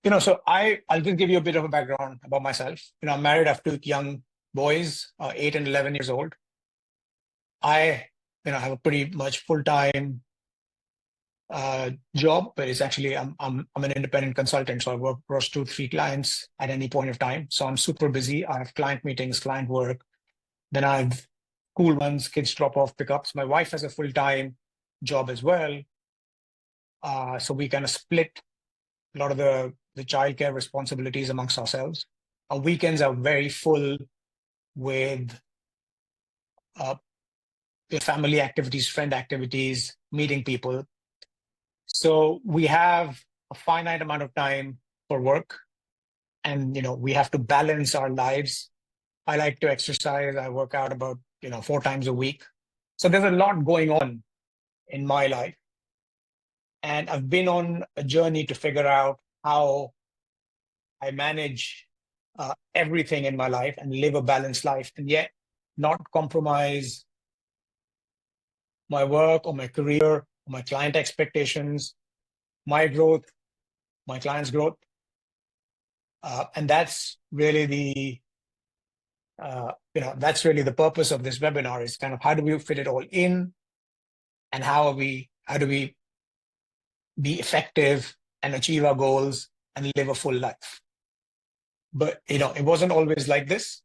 So I'll just give you a bit of a background about myself. I'm married. I have two young boys, 8 and 11 years old. I, have a pretty much full-time job, but it's actually I'm an independent consultant, so I work across 2, 3 clients at any point of time. So I'm super busy. I have client meetings, client work. Then I have school runs, kids drop off, pickups. My wife has a full-time job as well. So we kind of split a lot of the childcare responsibilities amongst ourselves. Our weekends are very full with family activities, friend activities, meeting people. So we have a finite amount of time for work, and we have to balance our lives. I like to exercise. I work out about 4 times a week. So there's a lot going on in my life, and I've been on a journey to figure out how I manage everything in my life and live a balanced life, and yet not compromise my work or my career or my client expectations, my growth, my client's growth. And that's really the purpose of this webinar, is kind of how do we fit it all in, and how do we be effective and achieve our goals and live a full life. But it wasn't always like this.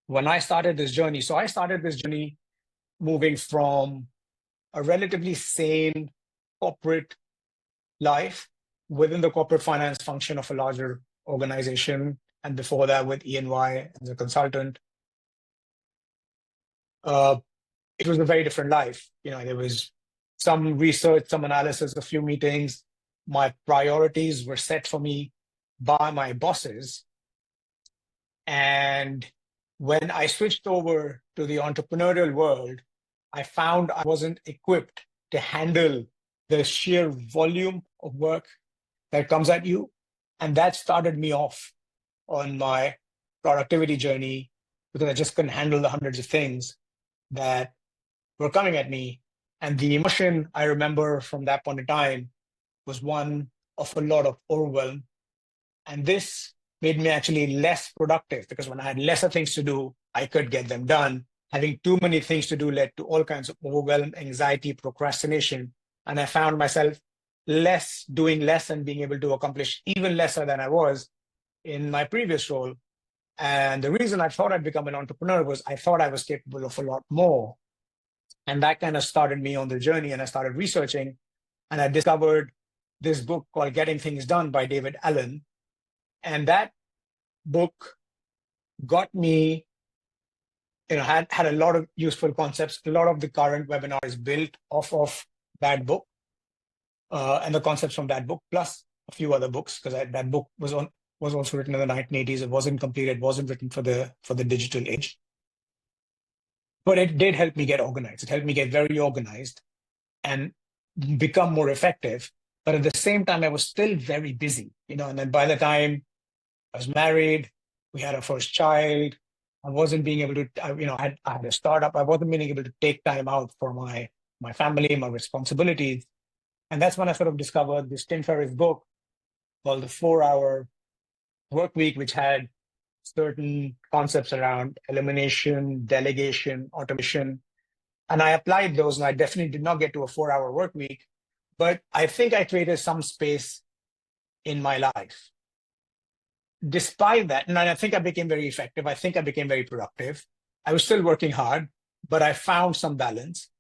When I started this journey, moving from a relatively sane corporate life within the corporate finance function of a larger organization, and before that with E&Y as a consultant. It was a very different life. There was some research, some analysis, a few meetings. My priorities were set for me by my bosses. And when I switched over to the entrepreneurial world, I found I wasn't equipped to handle the sheer volume of work that comes at you. And that started me off on my productivity journey, because I just couldn't handle the hundreds of things that were coming at me. And the emotion I remember from that point in time was one of a lot of overwhelm. And this made me actually less productive, because when I had lesser things to do, I could get them done. Having too many things to do led to all kinds of overwhelm, anxiety, procrastination. And I found myself doing less and being able to accomplish even lesser than I was in my previous role. And the reason I thought I'd become an entrepreneur was I thought I was capable of a lot more. And that kind of started me on the journey, and I started researching, and I discovered this book called Getting Things Done by David Allen. And that book got me, had a lot of useful concepts. A lot of the current webinar is built off of that book and the concepts from that book, plus a few other books, because that book was also written in the 1980s. It wasn't completed, wasn't written for the digital age. But it did help me get organized. It helped me get very organized and become more effective. But at the same time, I was still very busy, and then by the time I was married, we had our first child, I wasn't being able to, I had a startup. I wasn't being able to take time out for my family, my responsibilities. And that's when I sort of discovered this Tim Ferriss book called The 4-Hour Work Week, which had certain concepts around elimination, delegation, automation. And I applied those, and I definitely did not get to a 4-hour work week, but I think I created some space in my life. Despite that, and I think I became very effective. I think I became very productive. I was still working hard, but I found some balance.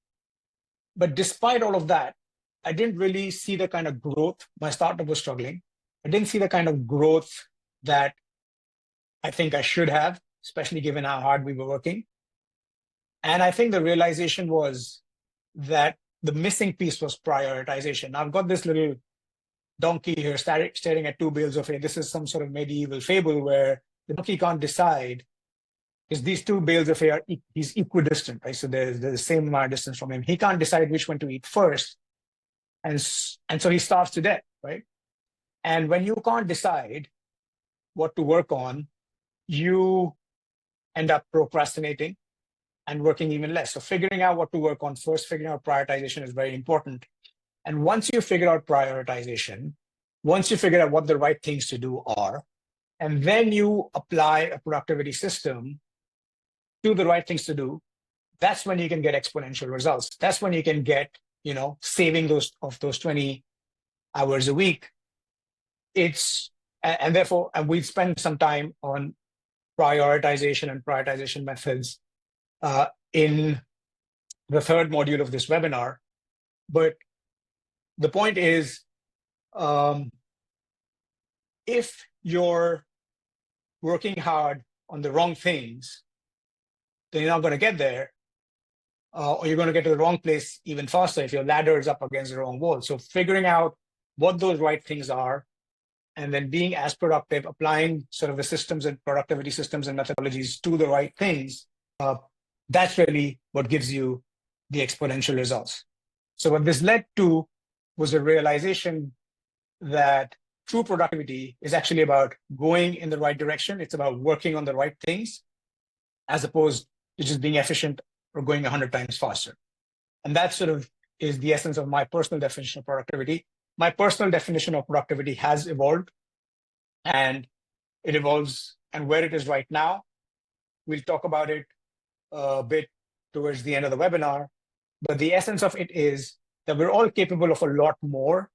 But despite all of that, I didn't really see the kind of growth. My startup was struggling. I didn't see the kind of growth that I think I should have, especially given how hard we were working. And I think the realization was that the missing piece was prioritization. Now, I've got this little donkey here staring at 2 bales of hay. This is some sort of medieval fable where the donkey can't decide, because these 2 bales of hay he's equidistant, right? So there's the same amount of distance from him. He can't decide which one to eat first. And so he starves to death, right? And when you can't decide what to work on, you end up procrastinating and working even less. So figuring out what to work on first, figuring out prioritization is very important. And once you figure out prioritization, once you figure out what the right things to do are, and then you apply a productivity system to the right things to do, that's when you can get exponential results. That's when you can get, saving those 20 hours a week. And we've spent some time on prioritization and prioritization methods in the third module of this webinar. But the point is, if you're working hard on the wrong things, then you're not going to get there, or you're going to get to the wrong place even faster if your ladder is up against the wrong wall. So figuring out what those right things are, and then being as productive, applying sort of the systems and productivity systems and methodologies to the right things, that's really what gives you the exponential results. So what this led to was a realization that true productivity is actually about going in the right direction. It's about working on the right things, as opposed to just being efficient or going 100 times faster. And that sort of is the essence of my personal definition of productivity. My personal definition of productivity has evolved, and it evolves, and where it is right now, we'll talk about it a bit towards the end of the webinar. But the essence of it is that we're all capable of a lot more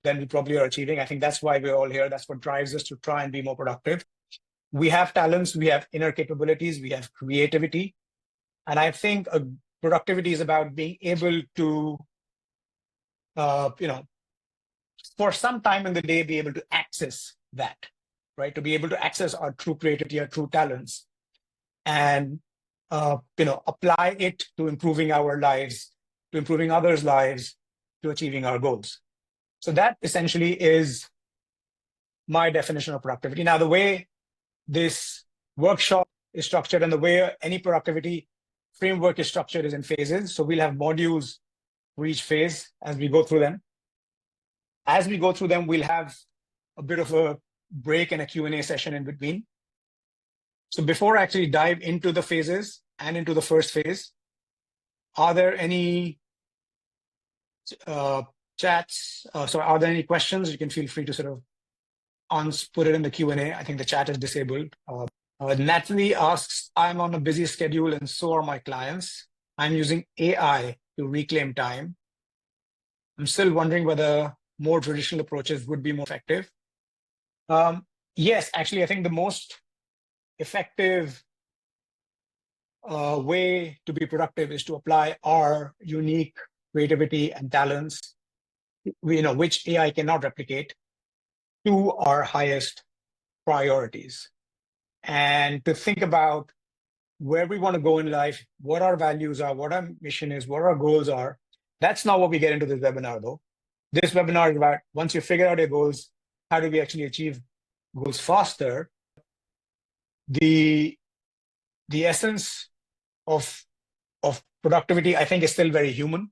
than we probably are achieving. I think that's why we're all here. That's what drives us to try and be more productive. We have talents, we have inner capabilities, we have creativity. And I think productivity is about being able to, for some time in the day, be able to access that, right? To be able to access our true creativity, our true talents, and apply it to improving our lives, to improving others' lives, to achieving our goals. So that essentially is my definition of productivity. Now, the way this workshop is structured and the way any productivity framework is structured is in phases. So we'll have modules for each phase as we go through them. As we go through them, we'll have a bit of a break and a Q&A session in between. So before I actually dive into the phases and into the first phase, are there any chats? So are there any questions? You can feel free to sort of put it in the Q&A. I think the chat is disabled. Natalie asks, I'm on a busy schedule and so are my clients. I'm using AI to reclaim time. I'm still wondering whether more traditional approaches would be more effective. Yes, actually, I think the most effective way to be productive is to apply our unique creativity and talents, which AI cannot replicate, to our highest priorities. And to think about where we want to go in life, what our values are, what our mission is, what our goals are. That's not what we get into this webinar, though. This webinar is about, once you figure out your goals, how do we actually achieve goals faster? The essence of productivity, I think, is still very human.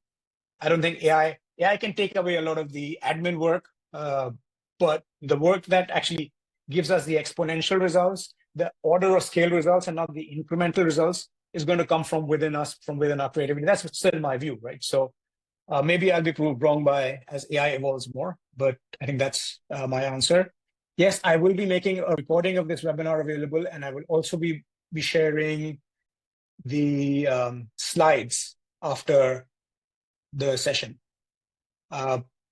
I don't think AI can take away a lot of the admin work, but the work that actually gives us the exponential results, the order or scale results, and not the incremental results, is going to come from within us, from within our creativity. That's still my view, right? So maybe I'll be proved wrong as AI evolves more, but I think that's my answer. Yes, I will be making a recording of this webinar available, and I will also be sharing the slides after the session.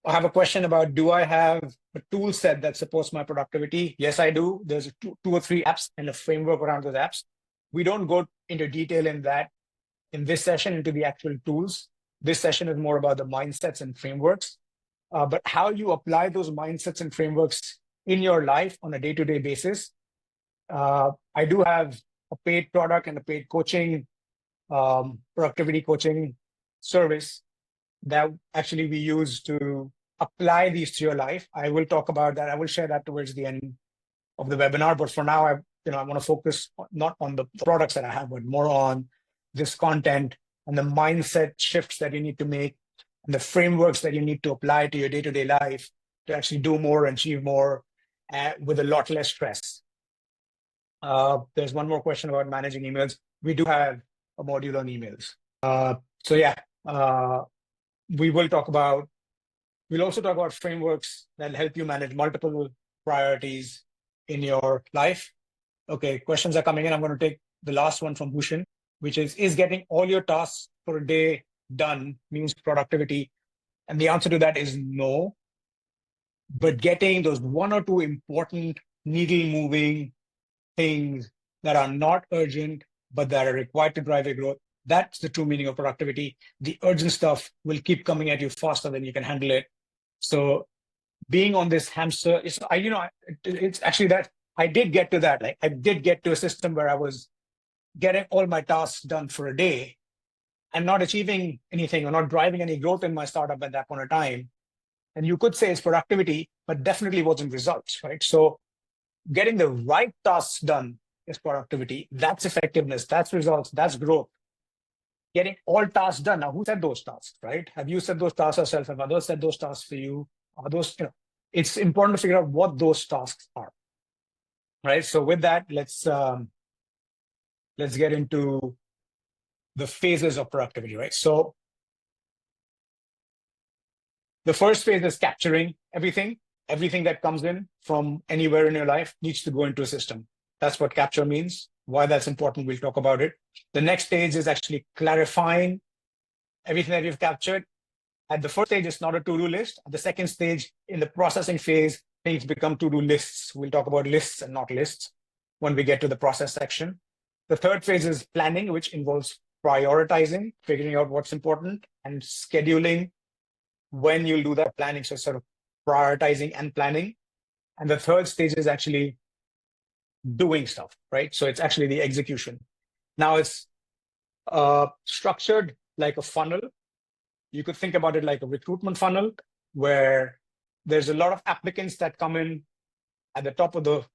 I have a question about, do I have a tool set that supports my productivity? Yes, I do. There's two or three apps and a framework around those apps. We don't go into detail in that in this session, into the actual tools. This session is more about the mindsets and frameworks. But how you apply those mindsets and frameworks in your life on a day-to-day basis. I do have a paid product and a paid coaching, productivity coaching service that actually we use to apply these to your life. I will talk about that. I will share that towards the end of the webinar. But for now, I want to focus not on the products that I have, but more on this content and the mindset shifts that you need to make and the frameworks that you need to apply to your day-to-day life to actually do more and achieve more with a lot less stress. There's one more question about managing emails. We do have a module on emails. We will talk about, We'll also talk about frameworks that help you manage multiple priorities in your life. Okay, questions are coming in. I'm going to take the last one from Bhushan, which is getting all your tasks for a day done means productivity? And the answer to that is no. But getting those one or two important needle moving things that are not urgent, but that are required to drive your growth, that's the true meaning of productivity. The urgent stuff will keep coming at you faster than you can handle it. So being on this hamster, it's actually that I did get to that. Like I did get to a system where I was getting all my tasks done for a day and not achieving anything or not driving any growth in my startup at that point of time. And you could say it's productivity, but definitely wasn't results, right? So getting the right tasks done is productivity. That's effectiveness. That's results. That's growth. Getting all tasks done. Now, who said those tasks, right? Have you said those tasks yourself? Have others said those tasks for you? Are those, it's important to figure out what those tasks are, right? So with that, let's get into the phases of productivity, right? So the first phase is capturing everything. Everything that comes in from anywhere in your life needs to go into a system. That's what capture means. Why that's important, we'll talk about it. The next stage is actually clarifying everything that you've captured. At the first stage, it's not a to-do list. At the second stage, in the processing phase, things become to-do lists. We'll talk about lists and not lists when we get to the process section. The third phase is planning, which involves prioritizing, figuring out what's important, and scheduling when you'll do that planning. So sort of prioritizing and planning. And the third stage is actually doing stuff, right? So it's actually the execution. Now it's structured like a funnel. You could think about it like a recruitment funnel where there's a lot of applicants that come in at the top of the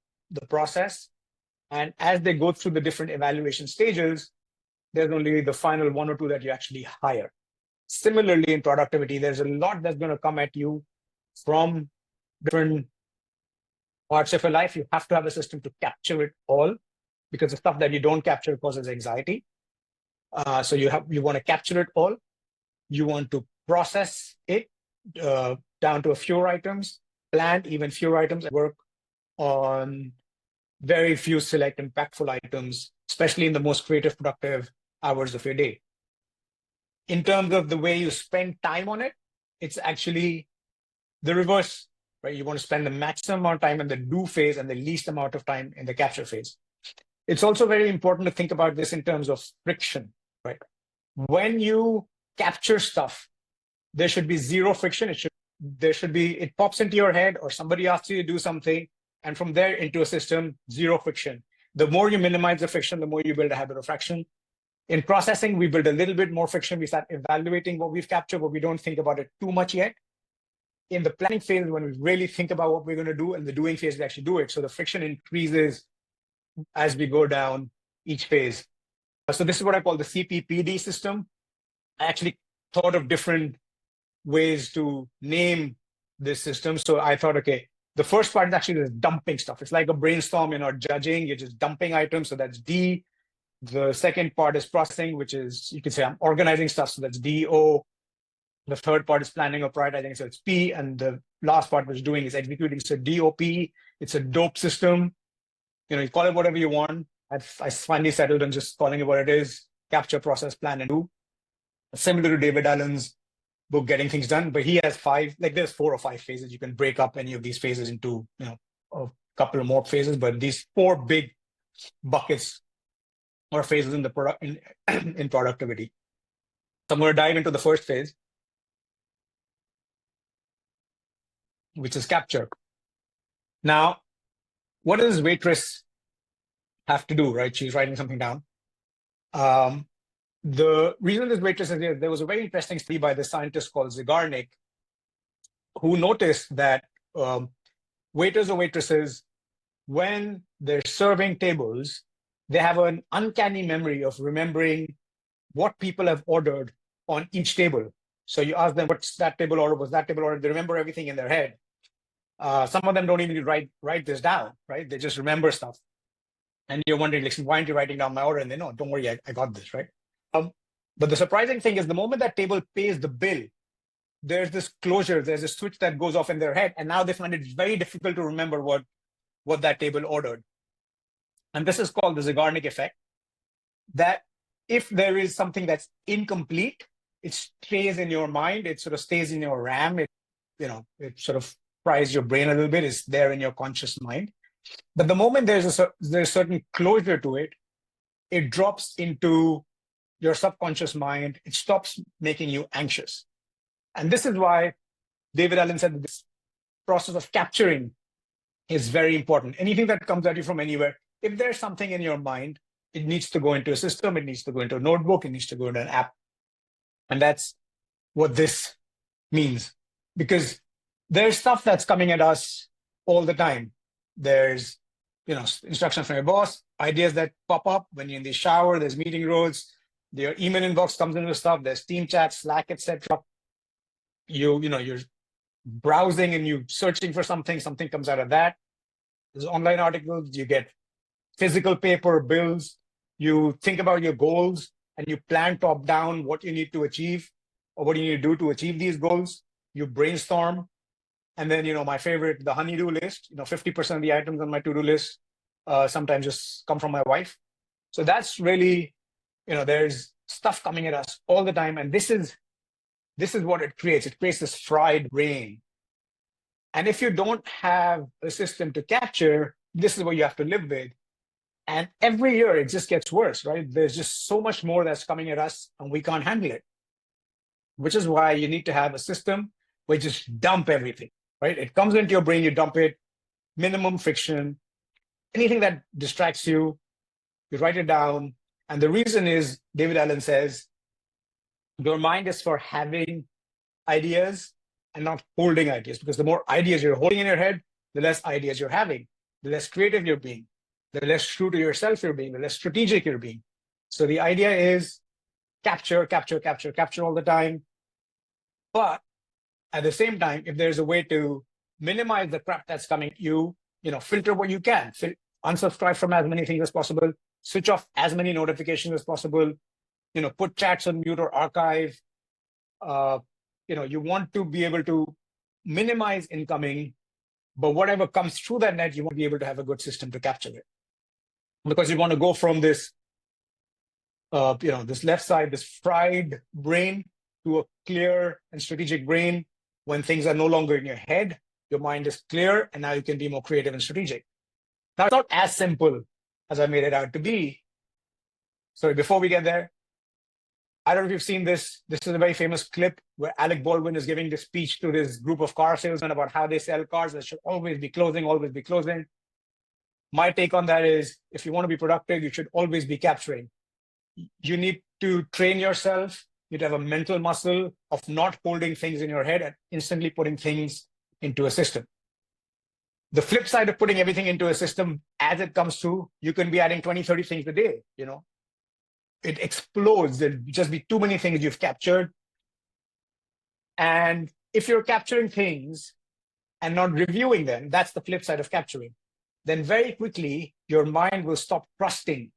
process. And as they go through the different evaluation stages, there's only the final one or two that you actually hire. Similarly, in productivity, there's a lot that's going to come at you from different parts of your life. You have to have a system to capture it all, because the stuff that you don't capture causes anxiety. So you want to capture it all. You want to process it down to a few items, plan even fewer items, and work on very few select impactful items, especially in the most creative, productive hours of your day. In terms of the way you spend time on it, it's actually the reverse, right? You want to spend the maximum amount of time in the do phase and the least amount of time in the capture phase. It's also very important to think about this in terms of friction, right? When you capture stuff, there should be zero friction. It pops into your head or somebody asks you to do something, and from there into a system, zero friction. The more you minimize the friction, the more you build a habit of fraction. In processing, we build a little bit more friction. We start evaluating what we've captured, but we don't think about it too much yet. In the planning phase, when we really think about what we're going to do, and the doing phase, we actually do it. So the friction increases as we go down each phase. So this is what I call the CPPD system. I actually thought of different ways to name this system. So I thought, okay, the first part is actually the dumping stuff. It's like a brainstorm, you're not judging, you're just dumping items. So that's D. The second part is processing, which is, you can say I'm organizing stuff. So that's DO. The third part is planning or prioritizing. So it's P. And the last part was doing is executing. So DOP, it's a dope system. You call it whatever you want. I finally settled on just calling it what it is: capture, process, plan, and do. Similar to David Allen's book, Getting Things Done, but he has there's 4 or 5 phases. You can break up any of these phases into, a couple of more phases, but these 4 big buckets or phases in in productivity. So I'm going to dive into the first phase, which is capture. Now, what does waitress have to do, right? She's writing something down. The reason this waitress is here, there was a very interesting study by the scientist called Zygarnik, who noticed that waiters or waitresses, when they're serving tables, they have an uncanny memory of remembering what people have ordered on each table. So you ask them, what's that table order? Was that table order? They remember everything in their head. Some of them don't even write this down, right? They just remember stuff. And you're wondering, like, why aren't you writing down my order? And they know, don't worry, I got this, right? But the surprising thing is the moment that table pays the bill, there's this closure, there's a switch that goes off in their head, and now they find it very difficult to remember what that table ordered. And this is called the Zeigarnik effect, that if there is something that's incomplete, it stays in your mind, it sort of stays in your RAM, it sort of fries your brain a little bit, it's there in your conscious mind. But the moment there's a certain closure to it, it drops into your subconscious mind, it stops making you anxious. And this is why David Allen said that this process of capturing is very important. Anything that comes at you from anywhere, if there's something in your mind, it needs to go into a system, it needs to go into a notebook, it needs to go into an app. And that's what this means. Because there's stuff that's coming at us all the time. There's instructions from your boss, ideas that pop up when you're in the shower, there's meeting roads, your email inbox comes in with stuff, there's team chat, Slack, etc. You're browsing and you're searching for something comes out of that. There's online articles, you get physical paper, bills, you think about your goals and you plan top down what you need to achieve or what you need to do to achieve these goals. You brainstorm. And then, my favorite, the honey-do list, 50% of the items on my to-do list sometimes just come from my wife. So that's really, there's stuff coming at us all the time. And this is what it creates. It creates this fried brain. And if you don't have a system to capture, this is what you have to live with. And every year it just gets worse, right? There's just so much more that's coming at us and we can't handle it, which is why you need to have a system where you just dump everything, right? It comes into your brain, you dump it, minimum friction, anything that distracts you, you write it down. And the reason is, David Allen says, your mind is for having ideas and not holding ideas, because the more ideas you're holding in your head, the less ideas you're having, the less creative you're being, the less true to yourself you're being, the less strategic you're being. So the idea is capture all the time. But at the same time, if there's a way to minimize the crap that's coming at you, filter what you can, unsubscribe from as many things as possible, switch off as many notifications as possible, put chats on mute or archive. You want to be able to minimize incoming, but whatever comes through that net, you want to be able to have a good system to capture it. Because you want to go from this, this left side, this fried brain, to a clear and strategic brain. When things are no longer in your head, your mind is clear, and now you can be more creative and strategic. Now, it's not as simple as I made it out to be. So before we get there, I don't know if you've seen this. This is a very famous clip where Alec Baldwin is giving this speech to this group of car salesmen about how they sell cars. That should always be closing, always be closing. My take on that is, if you want to be productive, you should always be capturing. You need to train yourself. You need to have a mental muscle of not holding things in your head and instantly putting things into a system. The flip side of putting everything into a system as it comes through, you can be adding 20, 30 things a day, It explodes. There'll just be too many things you've captured. And if you're capturing things and not reviewing them, that's the flip side of capturing. Then very quickly, your mind will stop trusting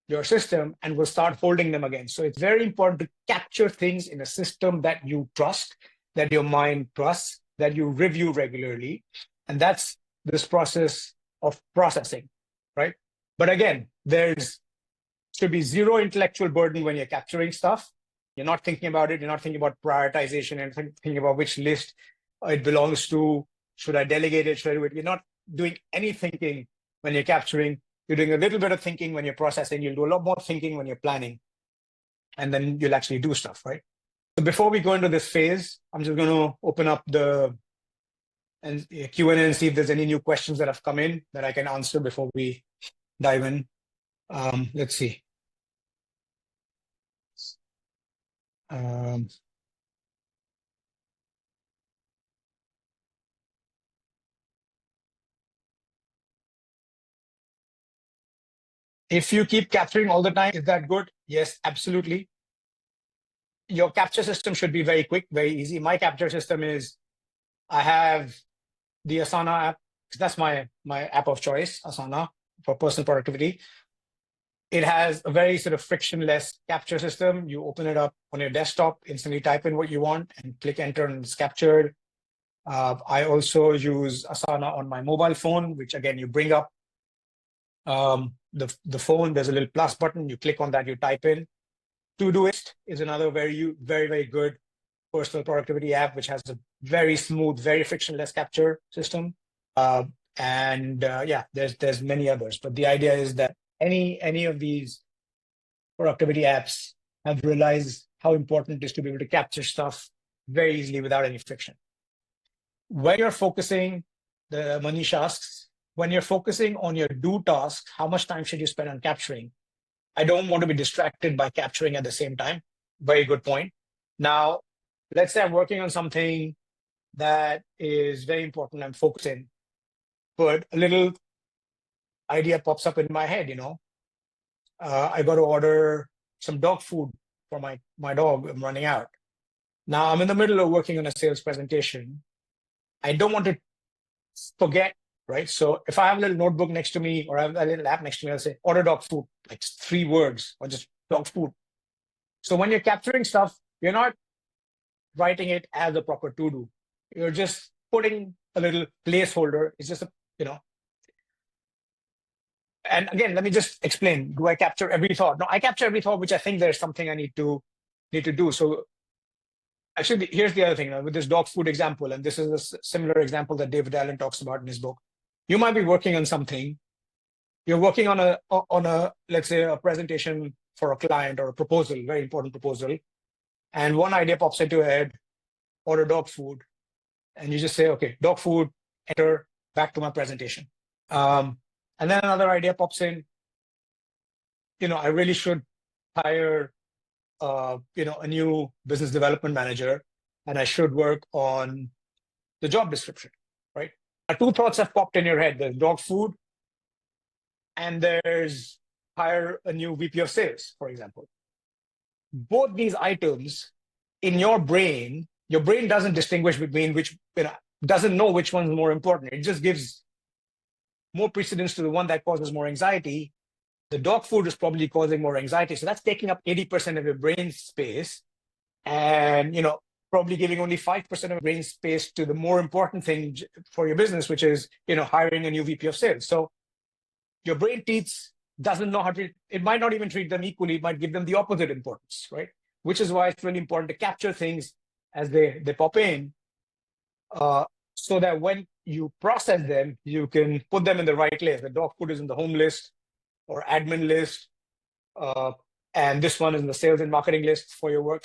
your system and will start holding them again. So it's very important to capture things in a system that you trust, that your mind trusts, that you review regularly. And that's this process of processing, right? But again, should be zero intellectual burden when you're capturing stuff. You're not thinking about it. You're not thinking about prioritization and thinking about which list it belongs to. Should I delegate it? Should I do it? You're not doing any thinking when you're capturing. You're doing a little bit of thinking when you're processing. You'll do a lot more thinking when you're planning. And then you'll actually do stuff, right? So before we go into this phase, I'm just going to open up the Q&A and see if there's any new questions that have come in that I can answer before we dive in. Let's see. If you keep capturing all the time, is that good? Yes, absolutely. Your capture system should be very quick, very easy. My capture system is, I have the Asana app. That's my app of choice, Asana, for personal productivity. It has a very sort of frictionless capture system. You open it up on your desktop, instantly type in what you want and click enter and it's captured. I also use Asana on my mobile phone, which again, you bring up the phone, there's a little plus button, you click on that, you type in. Todoist is another very good personal productivity app, which has a very smooth, very frictionless capture system. Yeah, there's many others, but the idea is that any of these productivity apps have realized how important it is to be able to capture stuff very easily without any friction. When you're focusing, the Manish asks, when you're focusing on your do tasks, how much time should you spend on capturing? I don't want to be distracted by capturing at the same time. Very good point. Now, let's say I'm working on something that is very important, I'm focusing, but a little idea pops up in my head, I got to order some dog food for my dog. I'm running out. Now I'm in the middle of working on a sales presentation. I don't want to forget, right? So if I have a little notebook next to me or I have a little app next to me, I'll say order dog food, like 3 words or just dog food. So when you're capturing stuff, you're not writing it as a proper to-do. You're just putting a little placeholder. It's just and again, let me just explain. Do I capture every thought? No, I capture every thought, which I think there's something I need to do. So actually, here's the other thing with this dog food example, and this is a similar example that David Allen talks about in his book. You might be working on something. You're working on a let's say a presentation for a client or a proposal, very important proposal, and one idea pops into your head: order dog food, and you just say, okay, dog food, enter, back to my presentation. And then another idea pops in. I really should hire a new business development manager, and I should work on the job description, right? Now, 2 thoughts have popped in your head. There's dog food, and there's hire a new VP of sales, for example. Both these items in your brain doesn't distinguish between which, doesn't know which one's more important. It just gives more precedence to the one that causes more anxiety. The dog food is probably causing more anxiety. So that's taking up 80% of your brain space and, probably giving only 5% of your brain space to the more important thing for your business, which is, hiring a new VP of sales. So your brain doesn't know how to, it might not even treat them equally. It might give them the opposite importance, right? Which is why it's really important to capture things as they pop in, so that when you process them, you can put them in the right list. The dog food is in the home list or admin list, and this one is in the sales and marketing list for your work,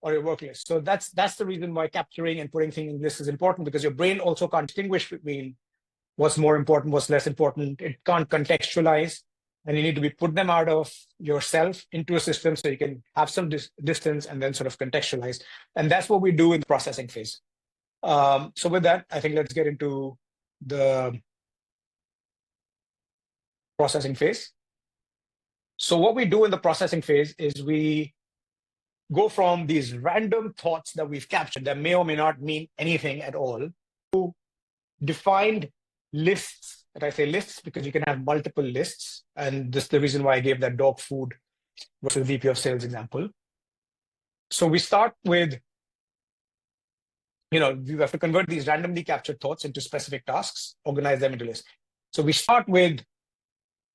or your work list. So that's the reason why capturing and putting things in lists is important, because your brain also can't distinguish between what's more important, what's less important. It can't contextualize, and you need to put them out of yourself into a system so you can have some distance and then sort of contextualize. And that's what we do in the processing phase. So with that, I think let's get into the processing phase. So what we do in the processing phase is we go from these random thoughts that we've captured that may or may not mean anything at all to defined lists. And I say lists because you can have multiple lists. And this is the reason why I gave that dog food versus VP of sales example. So we start with, we have to convert these randomly captured thoughts into specific tasks, organize them into lists. So we start with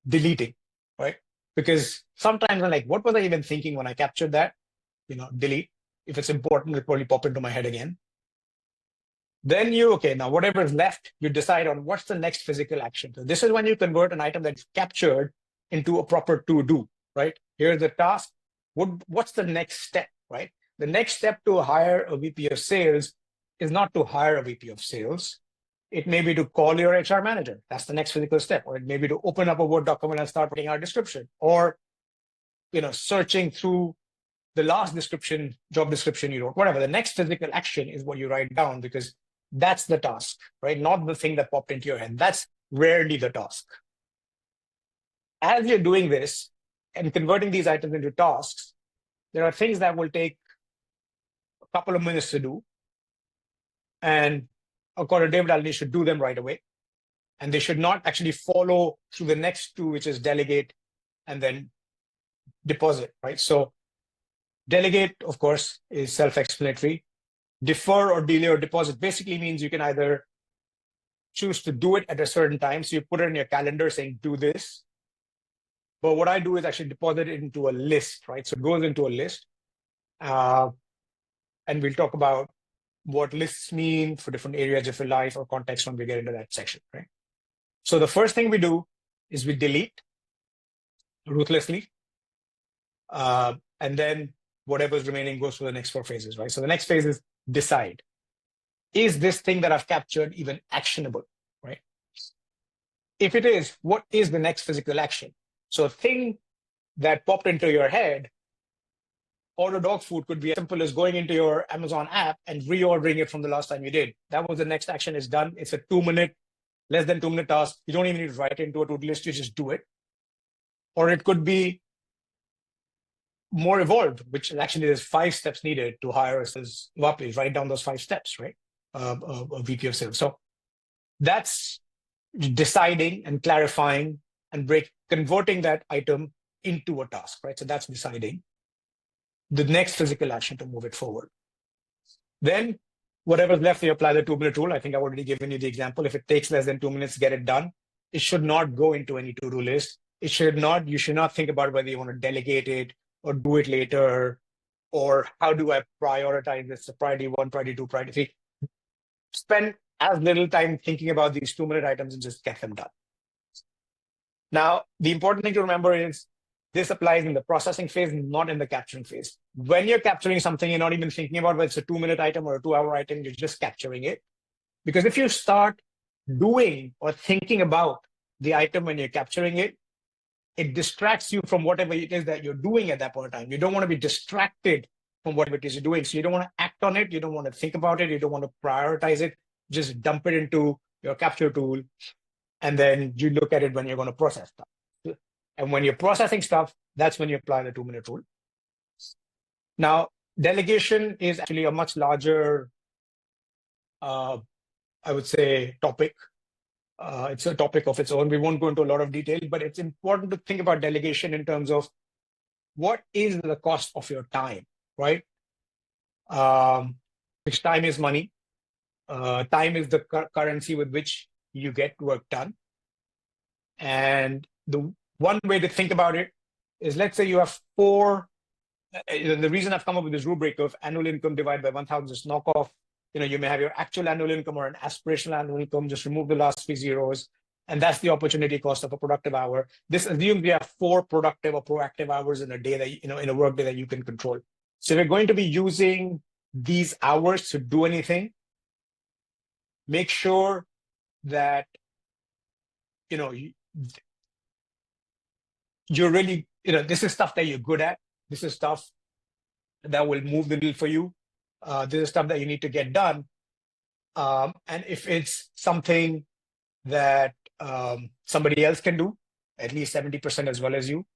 deleting, right? Because sometimes I'm like, what was I even thinking when I captured that? Delete. If it's important, it'll probably pop into my head again. Then now whatever is left, you decide on what's the next physical action. So this is when you convert an item that's captured into a proper to-do, right? Here's the task. What's the next step, right? The next step to hire a VP of sales is not to hire a VP of sales. It may be to call your HR manager. That's the next physical step. Or it may be to open up a Word document and start writing out a description. Or, searching through the last job description you wrote. Whatever. The next physical action is what you write down, because that's the task, right? Not the thing that popped into your head. That's rarely the task. As you're doing this and converting these items into tasks, there are things that will take a couple of minutes to do. And according to David Allen, you should do them right away. And they should not actually follow through the next 2, which is delegate and then deposit, right? So delegate, of course, is self-explanatory. Defer or delay or deposit basically means you can either choose to do it at a certain time. So you put it in your calendar saying, do this. But what I do is actually deposit it into a list, right? So it goes into a list. And we'll talk about what lists mean for different areas of your life or context when we get into that section, right? So the first thing we do is we delete ruthlessly. And then whatever's remaining goes to the next 4 phases, right? So the next phase is decide. Is this thing that I've captured even actionable, right? If it is, what is the next physical action? So a thing that popped into your head, order dog food, could be as simple as going into your Amazon app and reordering it from the last time you did. That was the next action is done. It's a 2-minute, less than 2-minute task. You don't even need to write it into a to-do list, you just do it. Or it could be more evolved, which actually there's 5 steps needed to hire us. Please write down those 5 steps, right? A VP of sales. So that's deciding and clarifying and converting that item into a task, right? So that's deciding the next physical action to move it forward. Then whatever's left, you apply the 2-minute rule. I think I've already given you the example. If it takes less than 2 minutes to get it done, it should not go into any to-do list. You should not think about whether you want to delegate it or do it later, or how do I prioritize this, priority 1, priority 2, priority 3. Spend as little time thinking about these 2-minute items and just get them done. Now, the important thing to remember is this applies in the processing phase, not in the capturing phase. When you're capturing something, you're not even thinking about whether it's a 2-minute item or a 2-hour item, you're just capturing it. Because if you start doing or thinking about the item when you're capturing it, it distracts you from whatever it is that you're doing at that point in time. You don't want to be distracted from whatever it is you're doing. So you don't want to act on it. You don't want to think about it. You don't want to prioritize it. Just dump it into your capture tool. And then you look at it when you're going to process stuff. And when you're processing stuff, that's when you apply the 2-minute rule. Now, delegation is actually a much larger, I would say, topic. It's a topic of its own. We won't go into a lot of detail, but it's important to think about delegation in terms of what is the cost of your time, right? Which time is money. Time is the currency with which you get work done. And the one way to think about it is, let's say you have 4. The reason I've come up with this rubric of annual income divided by 1,000 is knock off. You may have your actual annual income or an aspirational annual income, just remove the last 3 zeros. And that's the opportunity cost of a productive hour. This assumes you have 4 productive or proactive hours in a day that, in a work day that you can control. So if you're going to be using these hours to do anything, make sure that, you're really, this is stuff that you're good at. This is stuff that will move the needle for you. This is stuff that you need to get done. And if it's something that somebody else can do, at least 70% as well as you,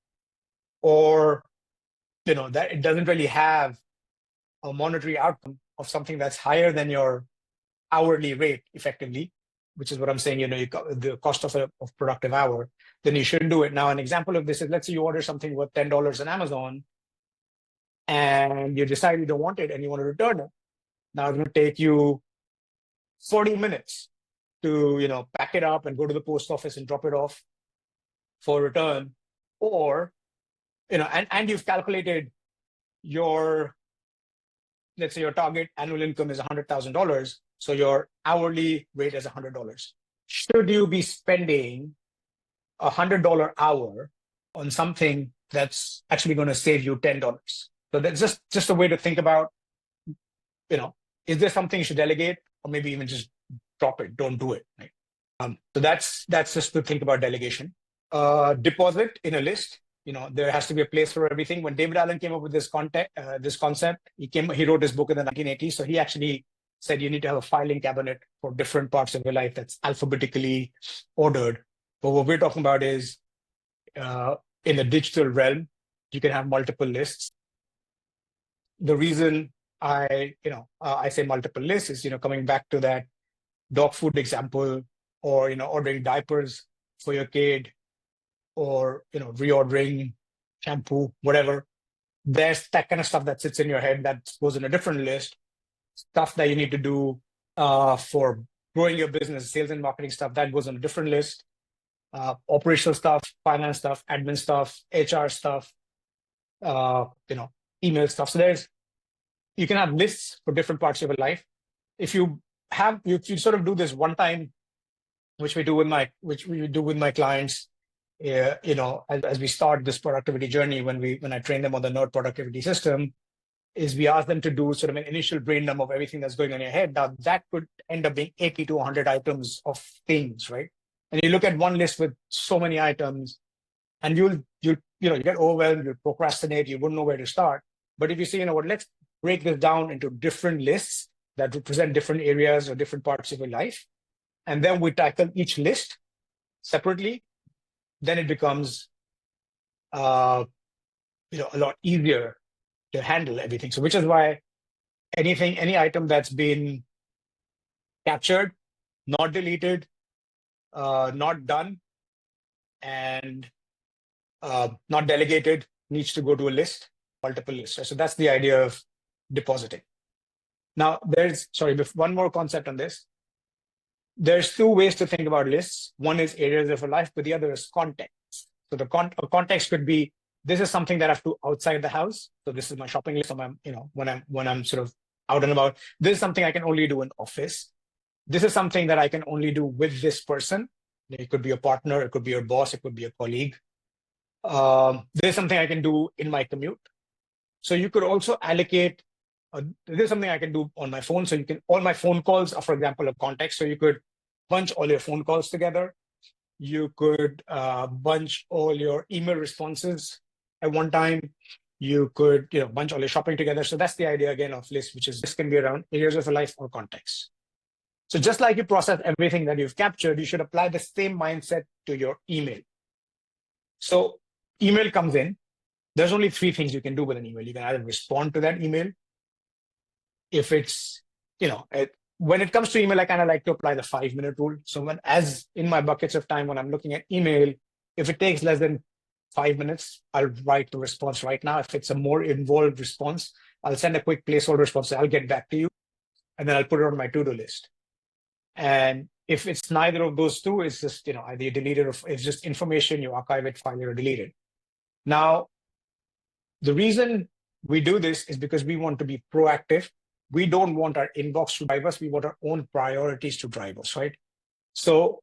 or, that it doesn't really have a monetary outcome of something that's higher than your hourly rate effectively, which is what I'm saying, the cost of a productive hour, then you shouldn't do it. Now, an example of this is, let's say you order something worth $10 on Amazon and you decide you don't want it and you want to return it. Now it's going to take you 40 minutes to, pack it up and go to the post office and drop it off for return. Or, and you've calculated let's say your target annual income is $100,000. So your hourly rate is $100. Should you be spending $100 hour on something that's actually going to save you $10? So that's just a way to think about, is there something you should delegate, or maybe even just drop it, don't do it, right? So that's just to think about delegation. Deposit in a list. There has to be a place for everything. When David Allen came up with this concept, he wrote his book in the 1980s. So he actually said you need to have a filing cabinet for different parts of your life that's alphabetically ordered. But what we're talking about is, in the digital realm, you can have multiple lists. The reason I say multiple lists is, coming back to that dog food example, or, ordering diapers for your kid, or, reordering shampoo, whatever. There's that kind of stuff that sits in your head that goes in a different list. Stuff that you need to do for growing your business, sales and marketing stuff, that goes on a different list. Operational stuff, finance stuff, admin stuff, HR stuff, email stuff. So you can have lists for different parts of your life. If you sort of do this one time, which we do with my clients, as we start this productivity journey, when I train them on the Node productivity system, is we ask them to do sort of an initial brain dump of everything that's going on in your head. Now that could end up being 80 to 100 items of things, right? And you look at one list with so many items, and you get overwhelmed, you procrastinate, you wouldn't know where to start. But if you say, let's break this down into different lists that represent different areas or different parts of your life, and then we tackle each list separately, then it becomes a lot easier to handle everything. So which is why any item that's been captured, not deleted, not done, and not delegated needs to go to a list, multiple lists. Right? So that's the idea of depositing. Now one more concept on this. There's two ways to think about lists. One is areas of your life, but the other is context. So the context could be, this is something that I have to outside the house. So this is my shopping list. When I'm sort of out and about. This is something I can only do in office. This is something that I can only do with this person. It could be a partner, it could be your boss, it could be a colleague. This is something I can do in my commute. So you could also allocate. This is something I can do on my phone. So all my phone calls are, for example, a context. So you could bunch all your phone calls together. You could bunch all your email responses at one time. You could bunch all your shopping together. So that's the idea again of list, which is this can be around areas of your life or context. So just like you process everything that you've captured, you should apply the same mindset to your email. So email comes in. There's only three things you can do with an email. You can either respond to that email. If it's, when it comes to email, I kind of like to apply the 5-minute rule. So as in my buckets of time, when I'm looking at email, if it takes less than 5 minutes, I'll write the response right now. If it's a more involved response, I'll send a quick placeholder response. I'll get back to you, and then I'll put it on my to-do list. And if it's neither of those two, it's just, either you delete it or it's just information, you archive it, file it, or delete it. Now, the reason we do this is because we want to be proactive. We don't want our inbox to drive us. We want our own priorities to drive us, right? So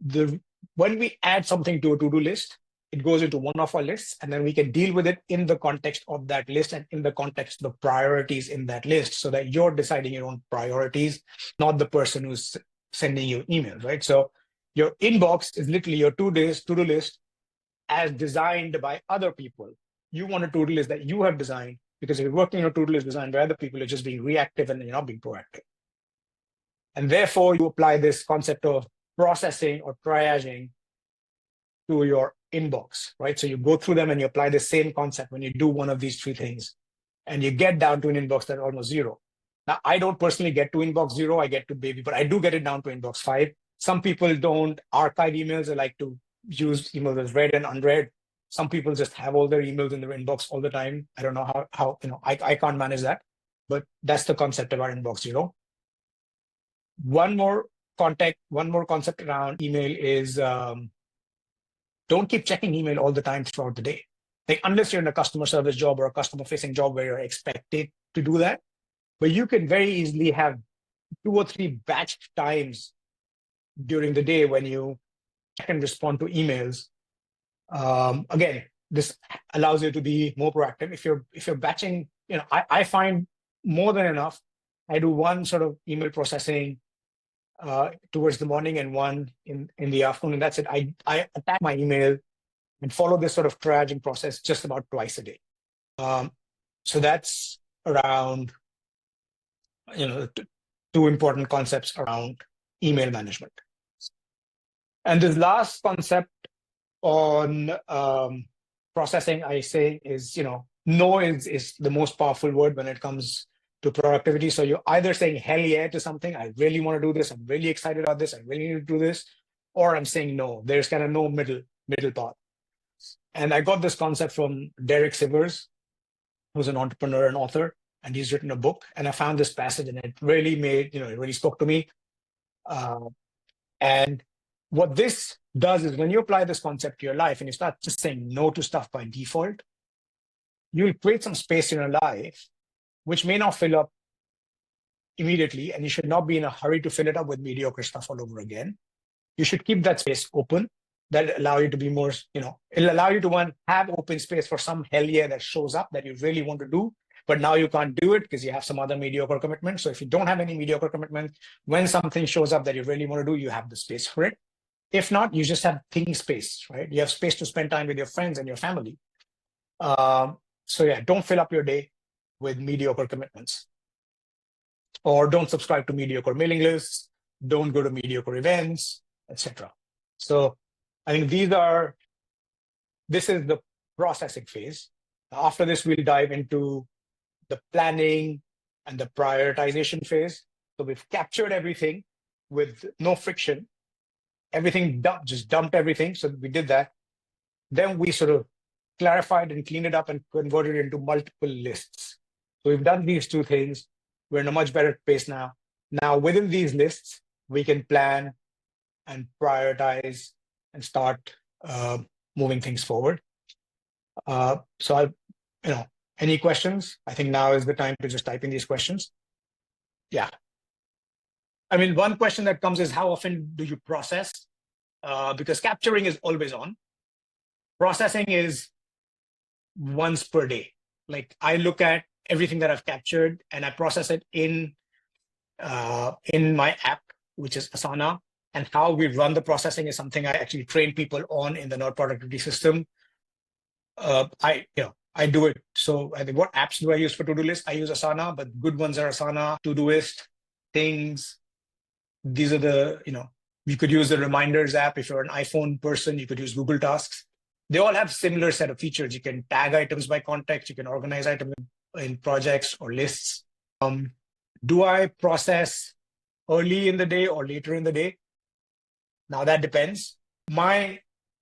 when we add something to a to-do list, it goes into one of our lists, and then we can deal with it in the context of that list and in the context of the priorities in that list, so that you're deciding your own priorities, not the person who's sending you emails, right? So your inbox is literally your to-do list as designed by other people. You want a to-do list that you have designed, because if you're working on a to-do list designed by other people, you're just being reactive and you're not being proactive. And therefore, you apply this concept of processing or triaging to your inbox, right? So you go through them and you apply the same concept when you do one of these three things, and you get down to an inbox that's almost zero. Now, I don't personally get to inbox zero, I get to baby, but I do get it down to inbox 5. Some people don't archive emails. They like to use emails as read and unread. Some people just have all their emails in their inbox all the time. I don't know how I can't manage that, but that's the concept of our inbox zero. One more concept around email is don't keep checking email all the time throughout the day. Like, unless you're in a customer service job or a customer facing job where you're expected to do that, but you can very easily have 2 or 3 batched times during the day when you check and respond to emails. Again, this allows you to be more proactive. If you're batching, I find more than enough. I do one sort of email processing towards the morning and one in the afternoon, and that's it. I attack my email and follow this sort of triaging process just about twice a day. So that's around, two important concepts around email management. And this last concept on processing, I say, is, no is the most powerful word when it comes to productivity. So you're either saying hell yeah to something, I really want to do this, I'm really excited about this, I really need to do this, or I'm saying no. There's kind of no middle path. And I got this concept from Derek Sivers, who's an entrepreneur and author, and he's written a book. And I found this passage, and it really it really spoke to me. And what this does is when you apply this concept to your life and you start just saying no to stuff by default, you'll create some space in your life which may not fill up immediately, and you should not be in a hurry to fill it up with mediocre stuff all over again. You should keep that space open. That'll allow you to be more, it'll allow you to have open space for some hell yeah that shows up that you really want to do, but now you can't do it because you have some other mediocre commitment. So if you don't have any mediocre commitment, when something shows up that you really want to do, you have the space for it. If not, you just have thinking space, right? You have space to spend time with your friends and your family. So yeah, don't fill up your day with mediocre commitments, or don't subscribe to mediocre mailing lists, don't go to mediocre events, etc. So I think this is the processing phase. After this, we'll dive into the planning and the prioritization phase. So we've captured everything with no friction, everything just dumped everything. So we did that. Then we sort of clarified and cleaned it up and converted it into multiple lists. So we've done these two things. We're in a much better place now. Now, within these lists, we can plan and prioritize and start moving things forward. So any questions? I think now is the time to just type in these questions. Yeah. I mean, one question that comes is how often do you process? Because capturing is always on. Processing is once per day. Like I look at everything that I've captured and I process it in my app, which is Asana. And how we run the processing is something I actually train people on in the Node productivity system. I do it. So I think, what apps do I use for to-do list? I use Asana, but good ones are Asana, Todoist, Things. These are you could use the Reminders app. If you're an iPhone person, you could use Google Tasks. They all have similar set of features. You can tag items by context. You can organize items in projects or lists. Do I process early in the day or later in the day? Now that depends. My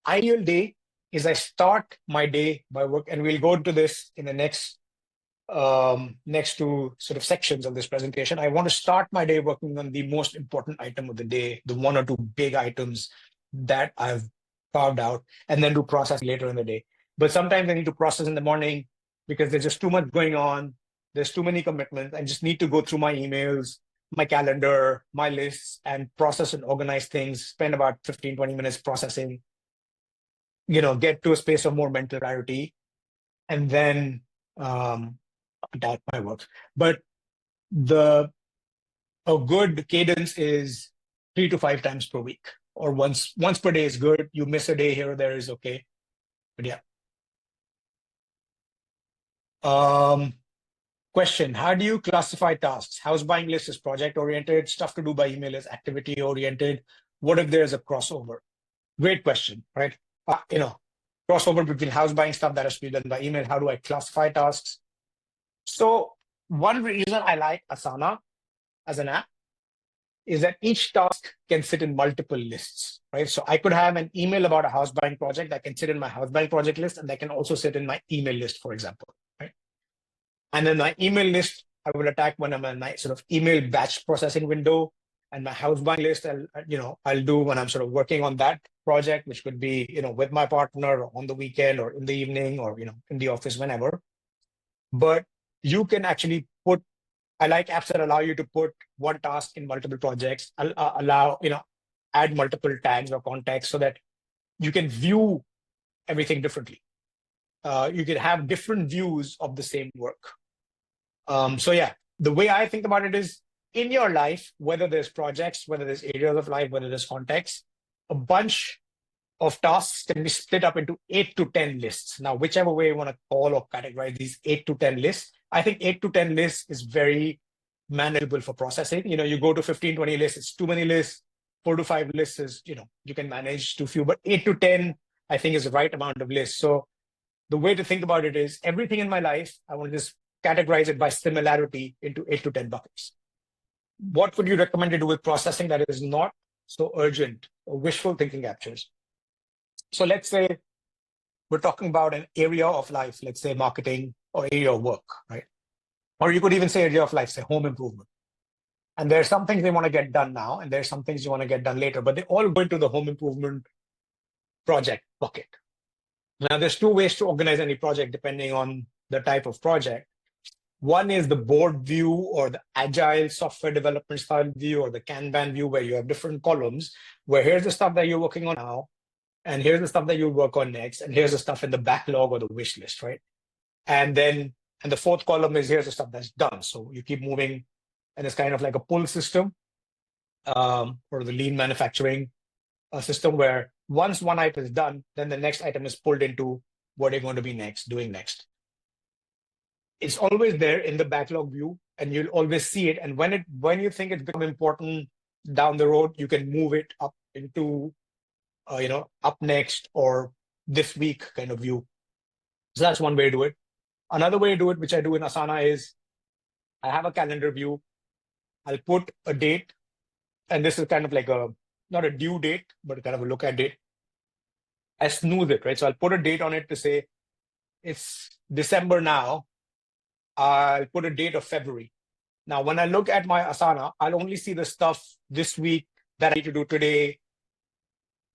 ideal day is I start my day by work, and we'll go into this in the next two sort of sections of this presentation. I want to start my day working on the most important item of the day, the one or two big items that I've carved out, and then do process later in the day. But sometimes I need to process in the morning because there's just too much going on. There's too many commitments. I just need to go through my emails, my calendar, my lists, and process and organize things, spend about 15, 20 minutes processing, get to a space of more mental clarity, and then that might work. But a good cadence is 3 to 5 times per week, or once per day is good. You miss a day here or there is okay. But yeah. Question, how do you classify tasks? House buying list is project-oriented, stuff to do by email is activity-oriented. What if there's a crossover? Great question, right? Crossover between house buying stuff that has to be done by email. How do I classify tasks? So one reason I like Asana as an app is that each task can sit in multiple lists, right? So I could have an email about a house buying project that can sit in my house buying project list, and that can also sit in my email list, for example, right? And then my email list, I will attack when I'm in my sort of email batch processing window, and my house buying list, I'll do when I'm sort of working on that project, which could be, with my partner or on the weekend or in the evening or, in the office, whenever. But you can actually I like apps that allow you to put one task in multiple projects, add multiple tags or context so that you can view everything differently. You can have different views of the same work. So yeah, the way I think about it is, in your life, whether there's projects, whether there's areas of life, whether there's context, a bunch of tasks can be split up into 8 to 10 lists. Now, whichever way you want to call or categorize these 8 to 10 lists, I think 8 to 10 lists is very manageable for processing. You go to 15, 20 lists, it's too many lists. 4 to 5 lists is, you can manage too few, but 8 to 10, I think, is the right amount of lists. So the way to think about it is, everything in my life, I want to just categorize it by similarity into 8 to 10 buckets. What would you recommend to do with processing that is not so urgent or wishful thinking captures? So let's say we're talking about an area of life, let's say marketing or area of work, right? Or you could even say area of life, say home improvement. And there's some things they want to get done now, and there's some things you want to get done later, but they all go into the home improvement project bucket. Now, there's two ways to organize any project depending on the type of project. One is the board view or the agile software development style view or the Kanban view, where you have different columns, where here's the stuff that you're working on now, and here's the stuff that you'll work on next, and here's the stuff in the backlog or the wish list, right? And the fourth column is here's the stuff that's done. So you keep moving, and it's kind of like a pull system, or the lean manufacturing system, where once one item is done, then the next item is pulled into what you're going to be doing next. It's always there in the backlog view, and you'll always see it. And when you think it's become important down the road, you can move it up into up next or this week kind of view. So that's one way to do it. Another way to do it, which I do in Asana, is I have a calendar view. I'll put a date, and this is kind of like not a due date, but kind of a look at date. I snooze it, right? So I'll put a date on it to say it's December now. I'll put a date of February. Now, when I look at my Asana, I'll only see the stuff this week that I need to do today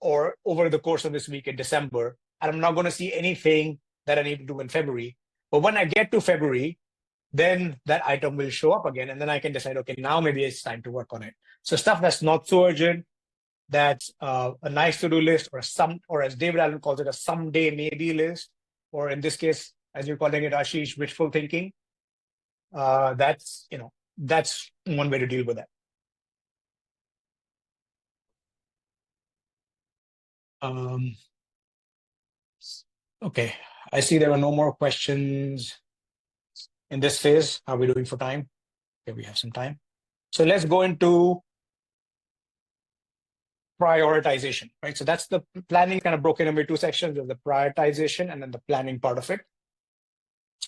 or over the course of this week in December. And I'm not going to see anything that I need to do in February. But when I get to February, then that item will show up again. And then I can decide, okay, now maybe it's time to work on it. So stuff that's not so urgent, that's a nice to-do list, or as David Allen calls it, a someday maybe list, or in this case, as you're calling it, Ashish, wishful thinking. That's one way to deal with that. Okay, I see there are no more questions in this phase. How are we doing for time? Okay, we have some time. So let's go into prioritization, right? So that's the planning, kind of broken into two sections. There's the prioritization and then the planning part of it.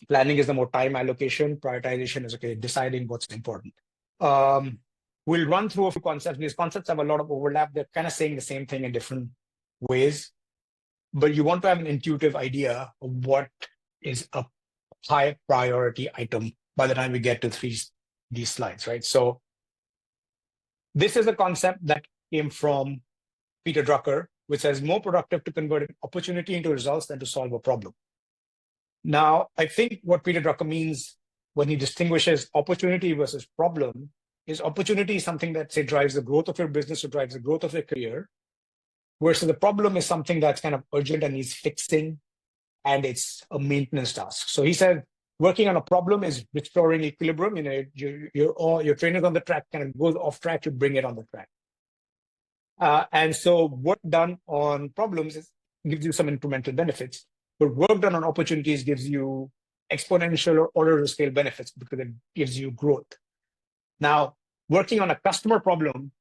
Planning is the more time allocation. Prioritization is, okay, deciding what's important. We'll run through a few concepts. These concepts have a lot of overlap. They're kind of saying the same thing in different ways, but you want to have an intuitive idea of what is a high priority item by the time we get to these slides, right? So this is a concept that came from Peter Drucker, which says more productive to convert an opportunity into results than to solve a problem. Now, I think what Peter Drucker means when he distinguishes opportunity versus problem is opportunity is something that, say, drives the growth of your business or drives the growth of your career, versus the problem is something that's kind of urgent and needs fixing, and it's a maintenance task. So he said, working on a problem is restoring equilibrium. Your trainer on the track kind of goes off track, you bring it on the track. And so work done on problems gives you some incremental benefits, but work done on opportunities gives you exponential or order of scale benefits because it gives you growth. Now, working on a customer problem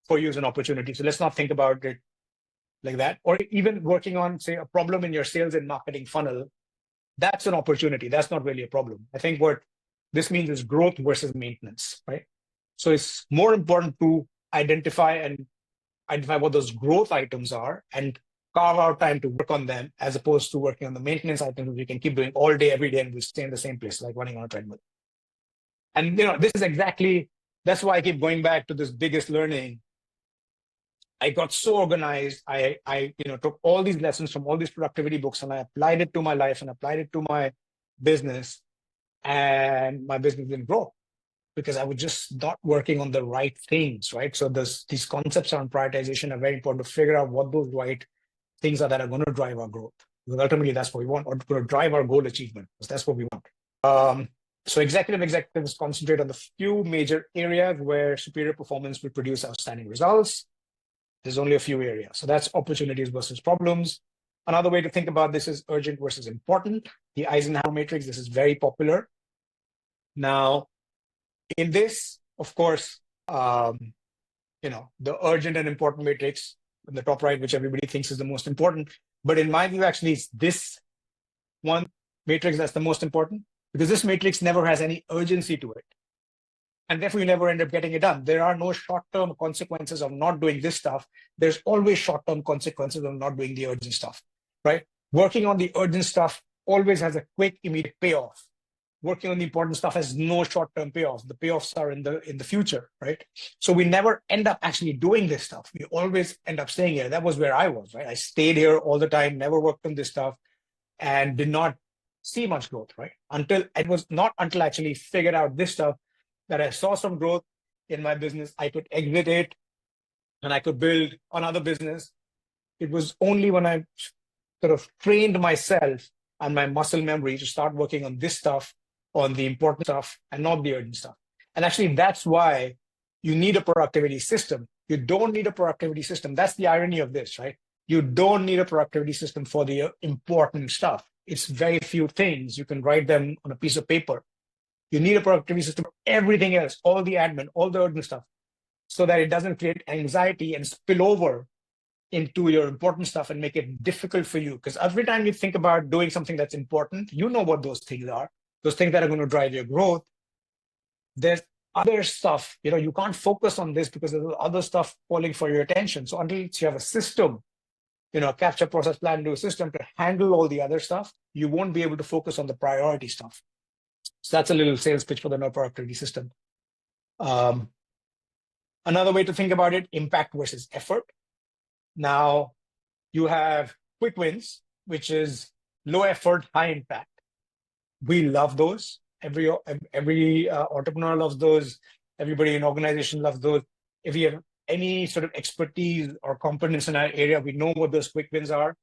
for you is an opportunity. So let's not think about it like that. Or even working on, say, a problem in your sales and marketing funnel, that's an opportunity. That's not really a problem. I think what this means is growth versus maintenance, right? So it's more important to identify what those growth items are and carve out time to work on them, as opposed to working on the maintenance items we can keep doing all day, every day, and we stay in the same place, like running on a treadmill. And this is that's why I keep going back to this biggest learning. I got so organized. I took all these lessons from all these productivity books and I applied it to my life and applied it to my business, and my business didn't grow because I was just not working on the right things, right? So these concepts around prioritization are very important to figure out what those right things are that are going to drive our growth. Because ultimately, that's what we want, or to drive our goal achievement, because that's what we want. So executives concentrate on the few major areas where superior performance will produce outstanding results. There's only a few areas. So that's opportunities versus problems. Another way to think about this is urgent versus important. The Eisenhower matrix, this is very popular. Now, in this, of course, the urgent and important matrix in the top right, which everybody thinks is the most important. But in my view, actually, it's this one matrix that's the most important, because this matrix never has any urgency to it. And therefore, you never end up getting it done. There are no short-term consequences of not doing this stuff. There's always short-term consequences of not doing the urgent stuff, right? Working on the urgent stuff always has a quick, immediate payoff. Working on the important stuff has no short-term payoffs. The payoffs are in the future, right? So we never end up actually doing this stuff. We always end up staying here. That was where I was, right? I stayed here all the time, never worked on this stuff, and did not see much growth, right? Until it was not until I actually figured out this stuff that I saw some growth in my business. I could exit it and I could build another business. It was only when I sort of trained myself and my muscle memory to start working on this stuff, on the important stuff, and not the urgent stuff. And actually, that's why you need a productivity system. You don't need a productivity system. That's the irony of this, right? You don't need a productivity system for the important stuff. It's very few things. You can write them on a piece of paper. You need a productivity system for everything else, all the admin, all the urgent stuff, so that it doesn't create anxiety and spill over into your important stuff and make it difficult for you. Because every time you think about doing something that's important, you know what those things are, those things that are going to drive your growth. There's other stuff, you can't focus on this because there's other stuff calling for your attention. So until you have a system, a capture, process, plan, do system to handle all the other stuff, you won't be able to focus on the priority stuff. So that's a little sales pitch for the no productivity system. Another way to think about it, impact versus effort. Now, you have quick wins, which is low effort, high impact. We love those. Every entrepreneur loves those. Everybody in organization loves those. If you have any sort of expertise or competence in our area, we know what those quick wins are.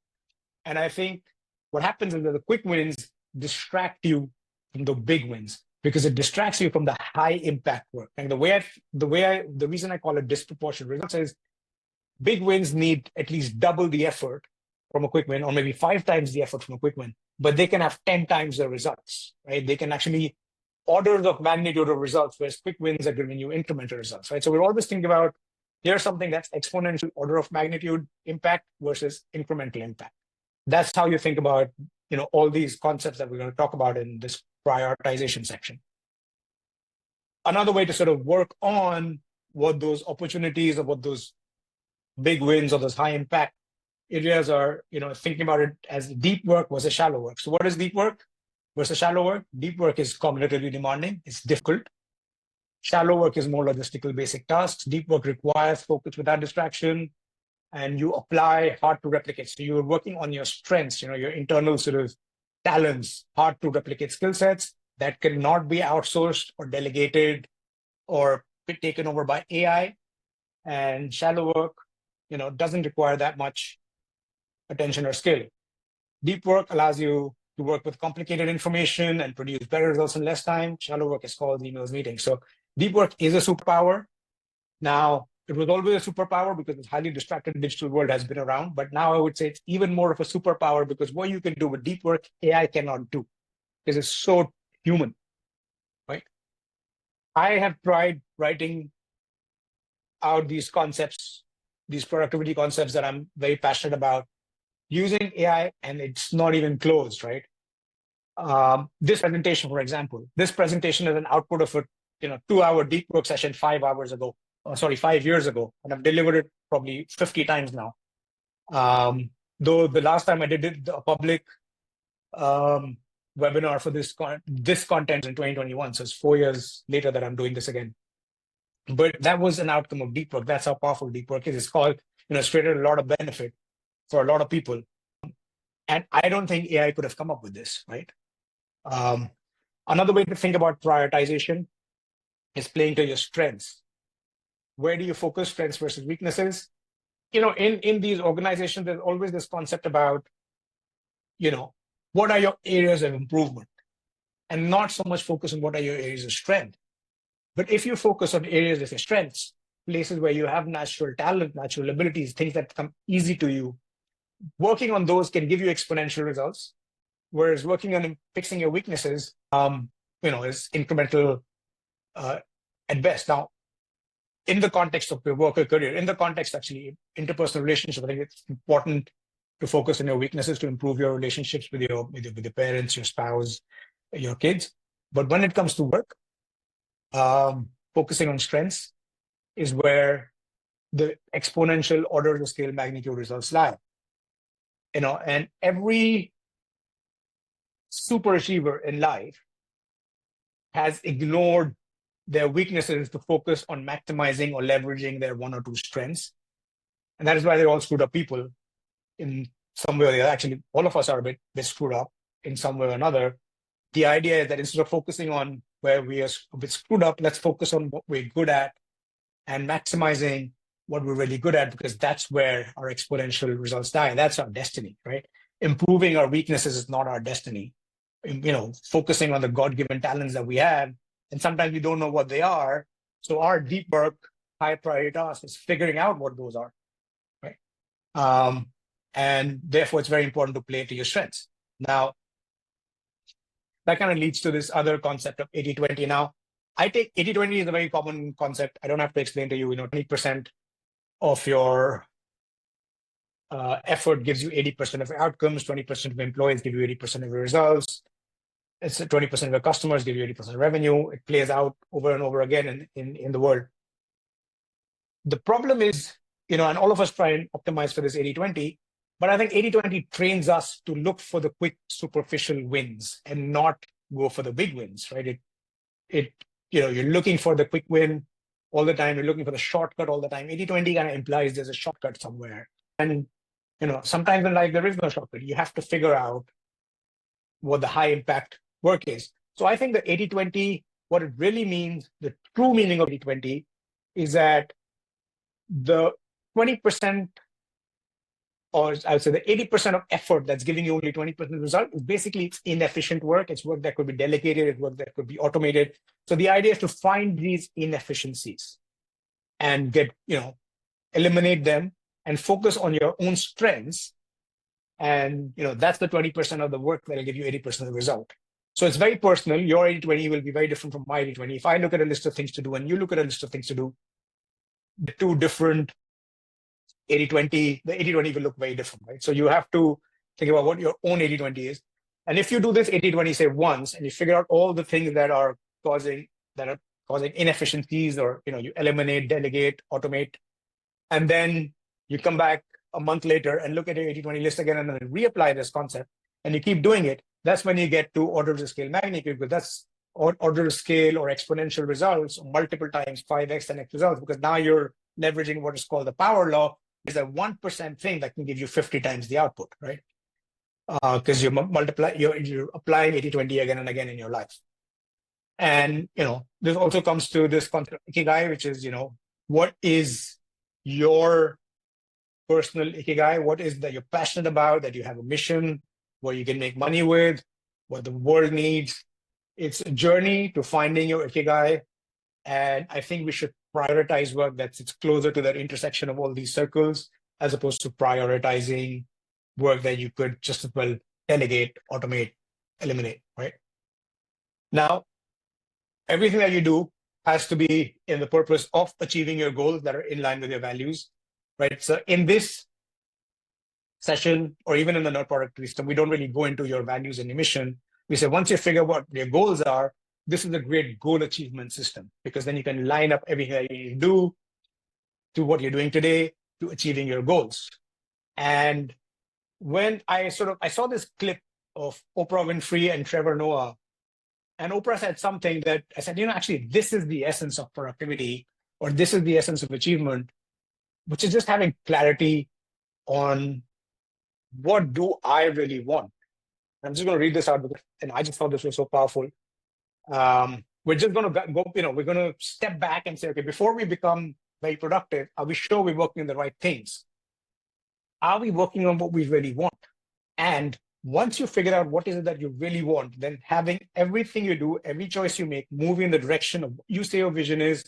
And I think what happens is that the quick wins distract you from the big wins because it distracts you from the high impact work. And the reason I call it disproportionate results is big wins need at least double the effort from a quick win, or maybe 5 times the effort from a quick win, but they can have 10 times the results, right? They can actually orders of magnitude of results, whereas quick wins are giving you incremental results, right? So we're always thinking about here's something that's exponential order of magnitude impact versus incremental impact. That's how you think about, all these concepts that we're going to talk about in this prioritization section. Another way to sort of work on what those opportunities or what those big wins or those high impact areas are, thinking about it as deep work versus shallow work. So what is deep work versus shallow work? Deep work is cognitively demanding. It's difficult. Shallow work is more logistical basic tasks. Deep work requires focus without distraction, and you apply hard to replicate. So you're working on your strengths, your internal sort of talents, hard to replicate skill sets that cannot be outsourced or delegated or taken over by AI. And shallow work, doesn't require that much attention or skill. Deep work allows you to work with complicated information and produce better results in less time. Shallow work is called emails meetings. So deep work is a superpower. Now, it was always a superpower because this highly distracted digital world has been around, but now I would say it's even more of a superpower because what you can do with deep work, AI cannot do because it's so human, right? I have tried writing out these concepts, these productivity concepts that I'm very passionate about, using AI, and it's not even close, right? This presentation, for example, this presentation is an output of a 2-hour deep work session 5 years ago, and I've delivered it probably 50 times now. Though the last time I did a public webinar for this content in 2021, so it's 4 years later that I'm doing this again. But that was an outcome of deep work. That's how powerful deep work is. It's called, it's created a lot of benefit for a lot of people. And I don't think AI could have come up with this, right? Another way to think about prioritization is playing to your strengths. Where do you focus, strengths versus weaknesses? In these organizations, there's always this concept about, what are your areas of improvement? And not so much focus on what are your areas of strength. But if you focus on areas of your strengths, places where you have natural talent, natural abilities, things that come easy to you, working on those can give you exponential results. Whereas working on fixing your weaknesses, is incremental at best. Now, in the context of your work or career, in the context actually interpersonal relationships, I think it's important to focus on your weaknesses to improve your relationships with your parents, your spouse, your kids. But when it comes to work, focusing on strengths is where the exponential orders of scale magnitude results lie. and every super achiever in life has ignored their weaknesses to focus on maximizing or leveraging their one or two strengths. And that is why they're all screwed up people in some way or the other. Actually, all of us are a bit screwed up in some way or another. The idea is that instead of focusing on where we are a bit screwed up, let's focus on what we're good at and maximizing what we're really good at, because that's where our exponential results die. That's our destiny, right? Improving our weaknesses is not our destiny. Focusing on the God-given talents that we have, and sometimes we don't know what they are. So our deep work, high priority task, is figuring out what those are, right? And therefore, it's very important to play to your strengths. Now, that kind of leads to this other concept of 80-20. Now, I take 80-20 is a very common concept. I don't have to explain to you, 20% of your effort gives you 80% of your outcomes, 20% of employees give you 80% of your results. It's 20% of your customers give you 80% of revenue. It plays out over and over again in the world. The problem is, and all of us try and optimize for this 80-20, but I think 80-20 trains us to look for the quick superficial wins and not go for the big wins, right? You're looking for the quick win all the time. You're looking for the shortcut all the time. 80-20 kind of implies there's a shortcut somewhere. And, sometimes in life, there is no shortcut. You have to figure out what the high impact work is. So I think the 80-20, what it really means, the true meaning of 80-20 is that the 20%, or I would say the 80% of effort that's giving you only 20% result is basically inefficient work. It's work that could be delegated, it's work that could be automated. So the idea is to find these inefficiencies and eliminate them and focus on your own strengths. And that's the 20% of the work that will give you 80% of the result. So it's very personal. Your 80-20 will be very different from my 80-20. If I look at a list of things to do and you look at a list of things to do, the two different 80-20, the 80-20 will look very different, right? So you have to think about what your own 80-20 is. And if you do this 80-20, say once, and you figure out all the things that are causing inefficiencies, or you eliminate, delegate, automate, and then you come back a month later and look at your 80-20 list again and then reapply this concept, and you keep doing it, that's when you get to orders of scale magnitude, because that's order of scale or exponential results multiple times, 5x and x results, because now you're leveraging what is called the power law. Is a 1% thing that can give you 50 times the output, right? Because you're applying 80-20 again and again in your life. And this also comes to this concept of ikigai, which is what is your personal ikigai? What is that you're passionate about, that you have a mission, what you can make money with, what the world needs? It's a journey to finding your ikigai. And I think we should prioritize work that's closer to that intersection of all these circles, as opposed to prioritizing work that you could just as well delegate, automate, eliminate, right? Now, everything that you do has to be in the purpose of achieving your goals that are in line with your values, right? So in this session, or even in the nerd productivity system, we don't really go into your values and your mission. We say, once you figure out what your goals are, this is a great goal achievement system, because then you can line up everything that you do to what you're doing today to achieving your goals. And when I saw this clip of Oprah Winfrey and Trevor Noah, and Oprah said something that I said, actually, this is the essence of productivity, or this is the essence of achievement, which is just having clarity on what do I really want. I'm just going to read this out, and I just thought this was so powerful. We're just going to go, we're going to step back and say, okay, before we become very productive, are we sure we're working on the right things? Are we working on what we really want? And once you figure out what is it that you really want, then having everything you do, every choice you make, move in the direction of what you say your vision is,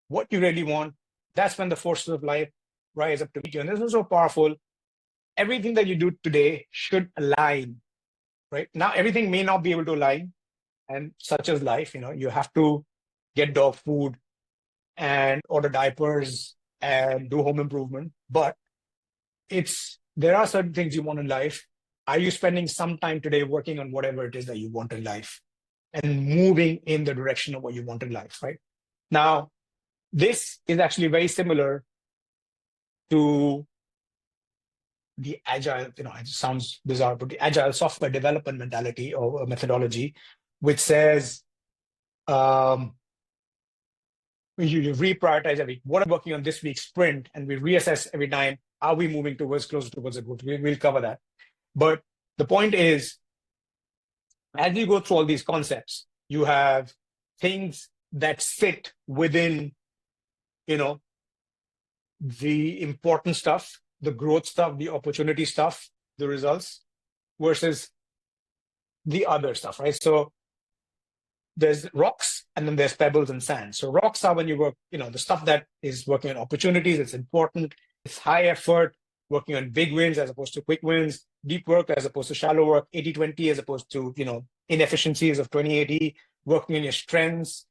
what you really want, that's when the forces of life rise up to meet you. And this is so powerful. Everything that you do today should align, right? Now, everything may not be able to align, and such as life, you have to get dog food and order diapers and do home improvement. But there are certain things you want in life. Are you spending some time today working on whatever it is that you want in life and moving in the direction of what you want in life, right? Now, this is actually very similar to the Agile, it sounds bizarre, but the Agile software development mentality or methodology, which says you reprioritize every week. What are we working on this week's sprint? And we reassess every time. Are we moving closer towards the goal? We'll cover that. But the point is, as you go through all these concepts, you have things that sit within, the important stuff, the growth stuff, the opportunity stuff, the results, versus the other stuff, right? So there's rocks and then there's pebbles and sand. So rocks are when you work, the stuff that is working on opportunities, it's important, it's high effort, working on big wins as opposed to quick wins, deep work as opposed to shallow work, 80-20 as opposed to, inefficiencies of 20-80, working on your strengths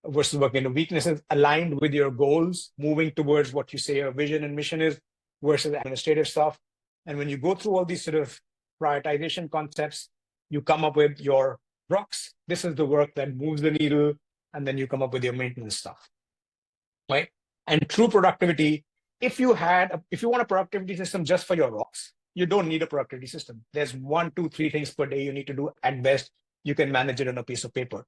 versus working on weaknesses, aligned with your goals, moving towards what you say your vision and mission is versus administrative stuff. And when you go through all these sort of prioritization concepts, you come up with your rocks. This is the work that moves the needle, and then you come up with your maintenance stuff, right? And true productivity, if you want a productivity system just for your rocks, you don't need a productivity system. There's 1, 2, 3 things per day you need to do at best. You can manage it on a piece of paper.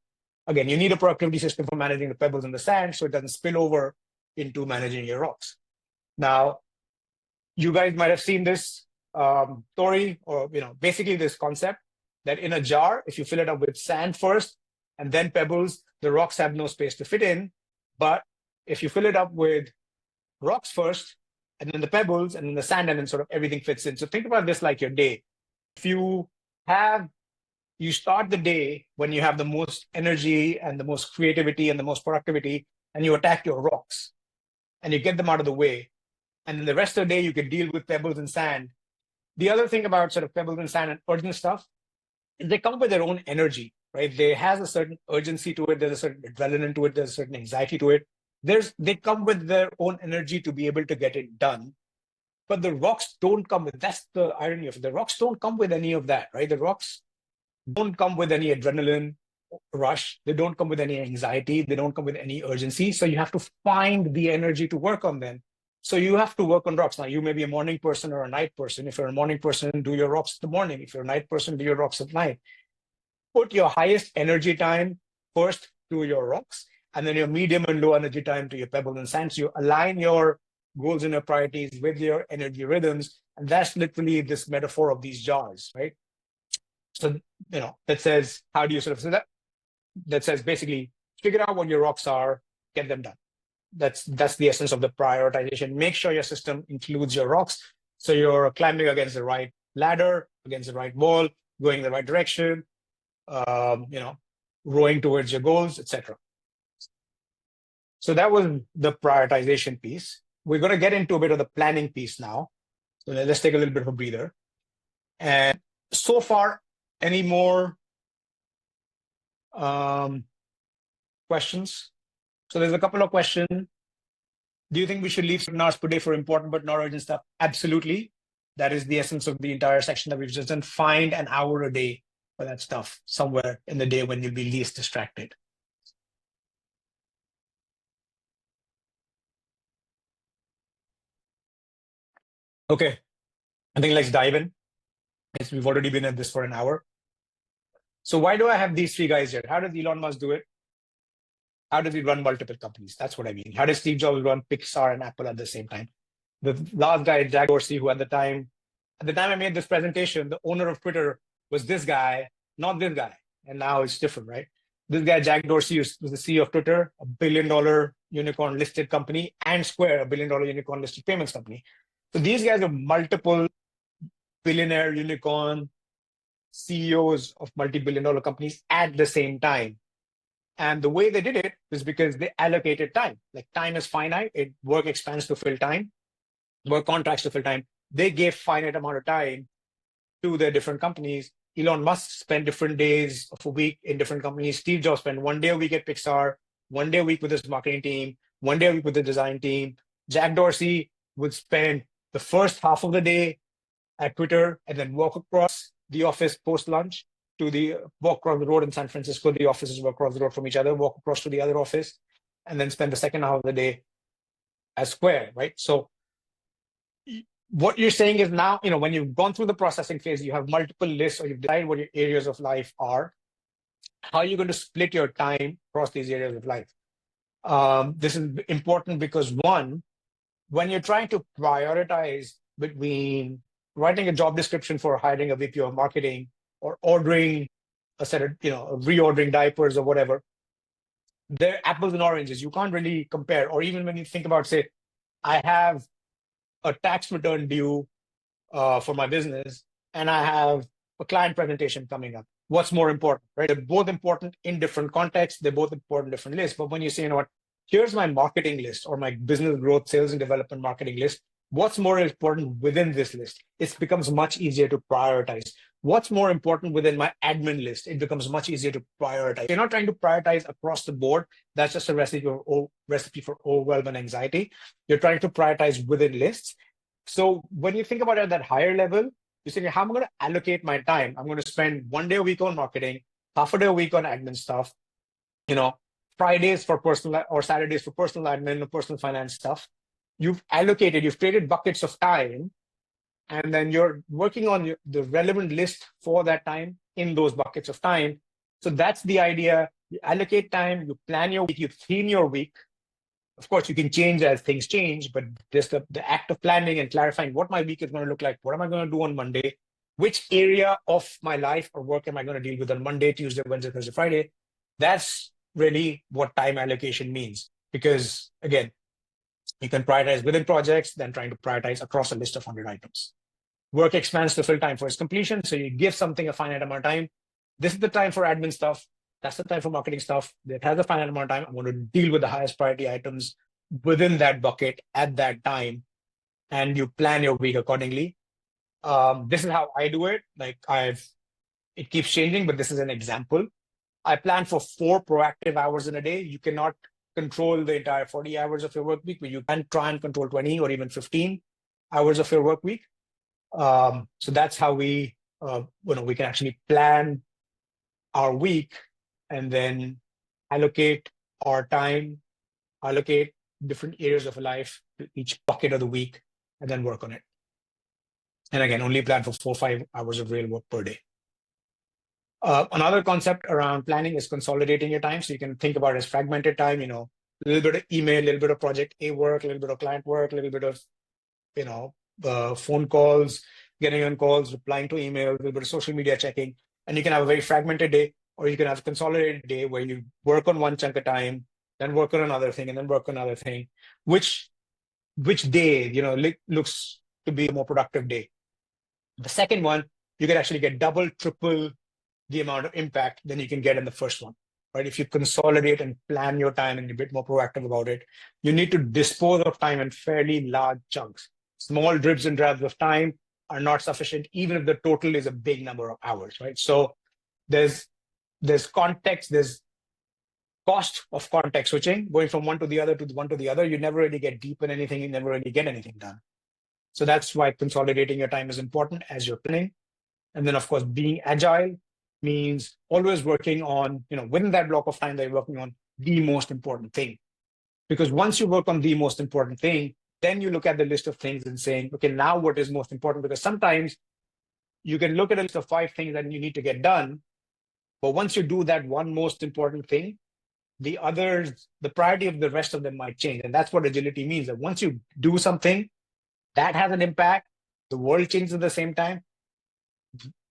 Again, you need a productivity system for managing the pebbles and the sand so it doesn't spill over into managing your rocks. Now, you guys might have seen this story, or basically this concept that in a jar, if you fill it up with sand first and then pebbles, the rocks have no space to fit in. But if you fill it up with rocks first and then the pebbles and then the sand, and then sort of everything fits in. So think about this like your day. If you start the day when you have the most energy and the most creativity and the most productivity, and you attack your rocks and you get them out of the way. And then the rest of the day, you can deal with pebbles and sand. The other thing about sort of pebbles and sand and urgent stuff is they come with their own energy, right? They has a certain urgency to it. There's a certain adrenaline to it. There's a certain anxiety to it. They come with their own energy to be able to get it done. But the rocks don't come with, that's the irony of it. The rocks don't come with any of that, right? The rocks don't come with any adrenaline rush. They don't come with any anxiety. They don't come with any urgency. So you have to find the energy to work on them. So you have to work on rocks. Now, you may be a morning person or a night person. If you're a morning person, do your rocks in the morning. If you're a night person, do your rocks at night. Put your highest energy time first to your rocks, and then your medium and low energy time to your pebbles and sand. So you align your goals and your priorities with your energy rhythms. And that's literally this metaphor of these jars, right? So, that says, how do you sort of say that? That says basically, figure out what your rocks are, get them done. That's the essence of the prioritization. Make sure your system includes your rocks. So you're climbing against the right ladder, against the right wall, going in the right direction, rowing towards your goals, etc. So that was the prioritization piece. We're going to get into a bit of the planning piece now. So let's take a little bit of a breather. And so far, any more questions? So there's a couple of questions. Do you think we should leave certain hours per day for important but not urgent stuff? Absolutely. That is the essence of the entire section that we've just done. Find an hour a day for that stuff somewhere in the day when you'll be least distracted. Okay, I think let's dive in. We've already been at this for an hour. So why do I have these 3 guys here? How does Elon Musk do it? How does he run multiple companies? That's what I mean. How does Steve Jobs run Pixar and Apple at the same time? The last guy, Jack Dorsey, who at the time I made this presentation, the owner of Twitter was this guy, not this guy. And now it's different, right? This guy, Jack Dorsey, was the CEO of Twitter, a $1 billion unicorn listed company, and Square, a $1 billion unicorn listed payments company. So these guys are multiple billionaire unicorn CEOs of multi-billion-dollar companies at the same time. And the way they did it is because they allocated time. Like, time is finite. Work expands to fill time. Work contracts to fill time. They gave finite amount of time to their different companies. Elon Musk spent different days of a week in different companies. Steve Jobs spent 1 day a week at Pixar, 1 day a week with his marketing team, 1 day a week with the design team. Jack Dorsey would spend the first half of the day at Twitter and then walk across the office post-lunch walk across the road in San Francisco. The offices were across the road from each other, walk across to the other office, and then spend the second half of the day at Square, right? So what you're saying is now, when you've gone through the processing phase, you have multiple lists, or you've decided what your areas of life are. How are you going to split your time across these areas of life? This is important because, one, when you're trying to prioritize between writing a job description for hiring a VP of marketing or ordering a set of, reordering diapers or whatever, they're apples and oranges. You can't really compare. Or even when you think about, say, I have a tax return due for my business, and I have a client presentation coming up. What's more important, right? They're both important in different contexts. They're both important in different lists. But when you say, what, here's my marketing list or my business growth, sales and development marketing list, what's more important within this list? It becomes much easier to prioritize. What's more important within my admin list? It becomes much easier to prioritize. You're not trying to prioritize across the board. That's just a recipe for overwhelm and anxiety. You're trying to prioritize within lists. So when you think about it at that higher level, you say, how am I going to allocate my time? I'm going to spend 1 day a week on marketing, half a day a week on admin stuff, Fridays for personal, or Saturdays for personal admin or personal finance stuff. You've created buckets of time, and then you're working on the relevant list for that time in those buckets of time. So that's the idea. You allocate time, you plan your week, you theme your week. Of course, you can change as things change, but just the act of planning and clarifying what my week is going to look like, what am I going to do on Monday, which area of my life or work am I going to deal with on Monday, Tuesday, Wednesday, Thursday, Friday. That's really what time allocation means. Because again, you can prioritize within projects, then trying to prioritize across a list of 100 items. Work expands to fill time for its completion. So you give something a finite amount of time. This is the time for admin stuff. That's the time for marketing stuff. That has a finite amount of time. I'm going to deal with the highest priority items within that bucket at that time. And you plan your week accordingly. This is how I do it. It keeps changing, but this is an example. I plan for 4 proactive hours in a day. You cannot control the entire 40 hours of your work week, but you can try and control 20 or even 15 hours of your work week. So that's how we can actually plan our week and then allocate our time, allocate different areas of life to each bucket of the week, and then work on it. And again, only plan for 4 or 5 hours of real work per day. Another concept around planning is consolidating your time. So you can think about it as fragmented time, a little bit of email, a little bit of project A work, a little bit of client work, a little bit of, phone calls, getting on calls, replying to email, a little bit of social media checking. And you can have a very fragmented day, or you can have a consolidated day where you work on one chunk of time, then work on another thing, and then work on another thing. Which day, looks to be a more productive day. The second one, you can actually get double, triple the amount of impact than you can get in the first one, right? If you consolidate and plan your time and you're a bit more proactive about it, you need to dispose of time in fairly large chunks. Small dribs and drabs of time are not sufficient, even if the total is a big number of hours, right? So there's context, there's cost of context switching, going from one to the other to one to the other. You never really get deep in anything, you never really get anything done. So that's why consolidating your time is important as you're planning. And then, of course, being agile means always working on, within that block of time that you're working on, the most important thing. Because once you work on the most important thing, then you look at the list of things and saying, okay, now what is most important? Because sometimes you can look at a list of 5 things that you need to get done. But once you do that one most important thing, the others, the priority of the rest of them might change. And that's what agility means, that once you do something that has an impact, the world changes at the same time,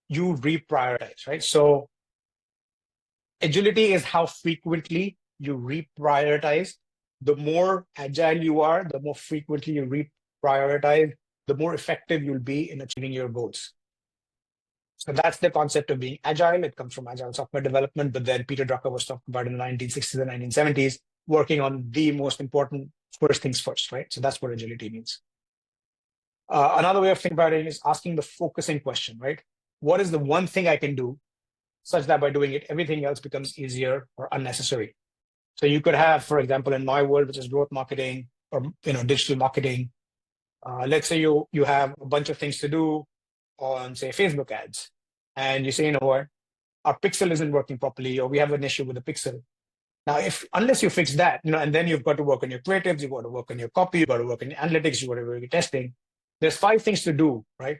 you reprioritize, right? So agility is how frequently you reprioritize. The more agile you are, the more frequently you reprioritize, the more effective you'll be in achieving your goals. So that's the concept of being agile. It comes from agile software development, but then Peter Drucker was talking about in the 1960s and 1970s, working on the most important first things first, right? So that's what agility means. Another way of thinking about it is asking the focusing question, right? What is the one thing I can do such that by doing it, everything else becomes easier or unnecessary? So you could have, for example, in my world, which is growth marketing or digital marketing, let's say you have a bunch of things to do on, say, Facebook ads, and you say, what, our pixel isn't working properly, or we have an issue with the pixel. Now, unless you fix that, and then you've got to work on your creatives, you've got to work on your copy, you've got to work on your analytics, you've got to work on your testing, there's 5 things to do, right?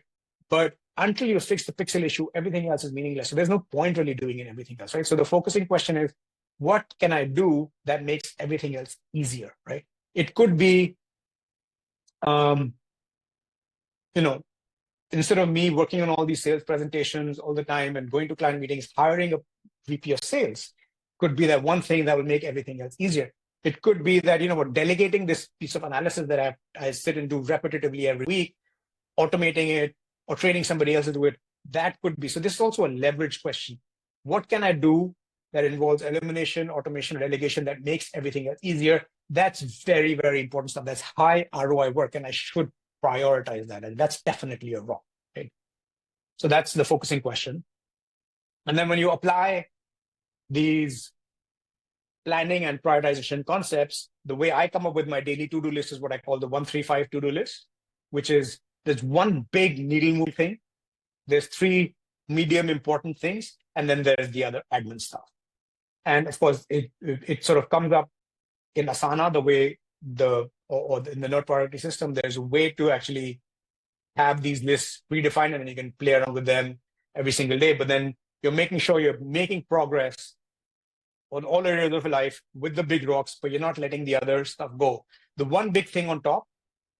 But until you fix the pixel issue, everything else is meaningless. So there's no point really doing it, everything else, right? So the focusing question is, what can I do that makes everything else easier, right? It could be, instead of me working on all these sales presentations all the time and going to client meetings, hiring a VP of sales could be that one thing that will make everything else easier. It could be that, delegating this piece of analysis that I sit and do repetitively every week, automating it or training somebody else to do it. That could be. So this is also a leverage question. What can I do that involves elimination, automation, delegation that makes everything else easier? That's very, very important stuff. That's high ROI work, and I should prioritize that. And that's definitely a wrong, right? So that's the focusing question. And then when you apply these planning and prioritization concepts, the way I come up with my daily to-do list is what I call the 135 to-do list, which is there's one big needle moving thing, there's 3 medium important things, and then there's the other admin stuff. And of course, it sort of comes up in Asana, the way or in the node priority system, there's a way to actually have these lists predefined, and then you can play around with them every single day. But then you're making sure you're making progress on all areas of your life with the big rocks, but you're not letting the other stuff go. The one big thing on top,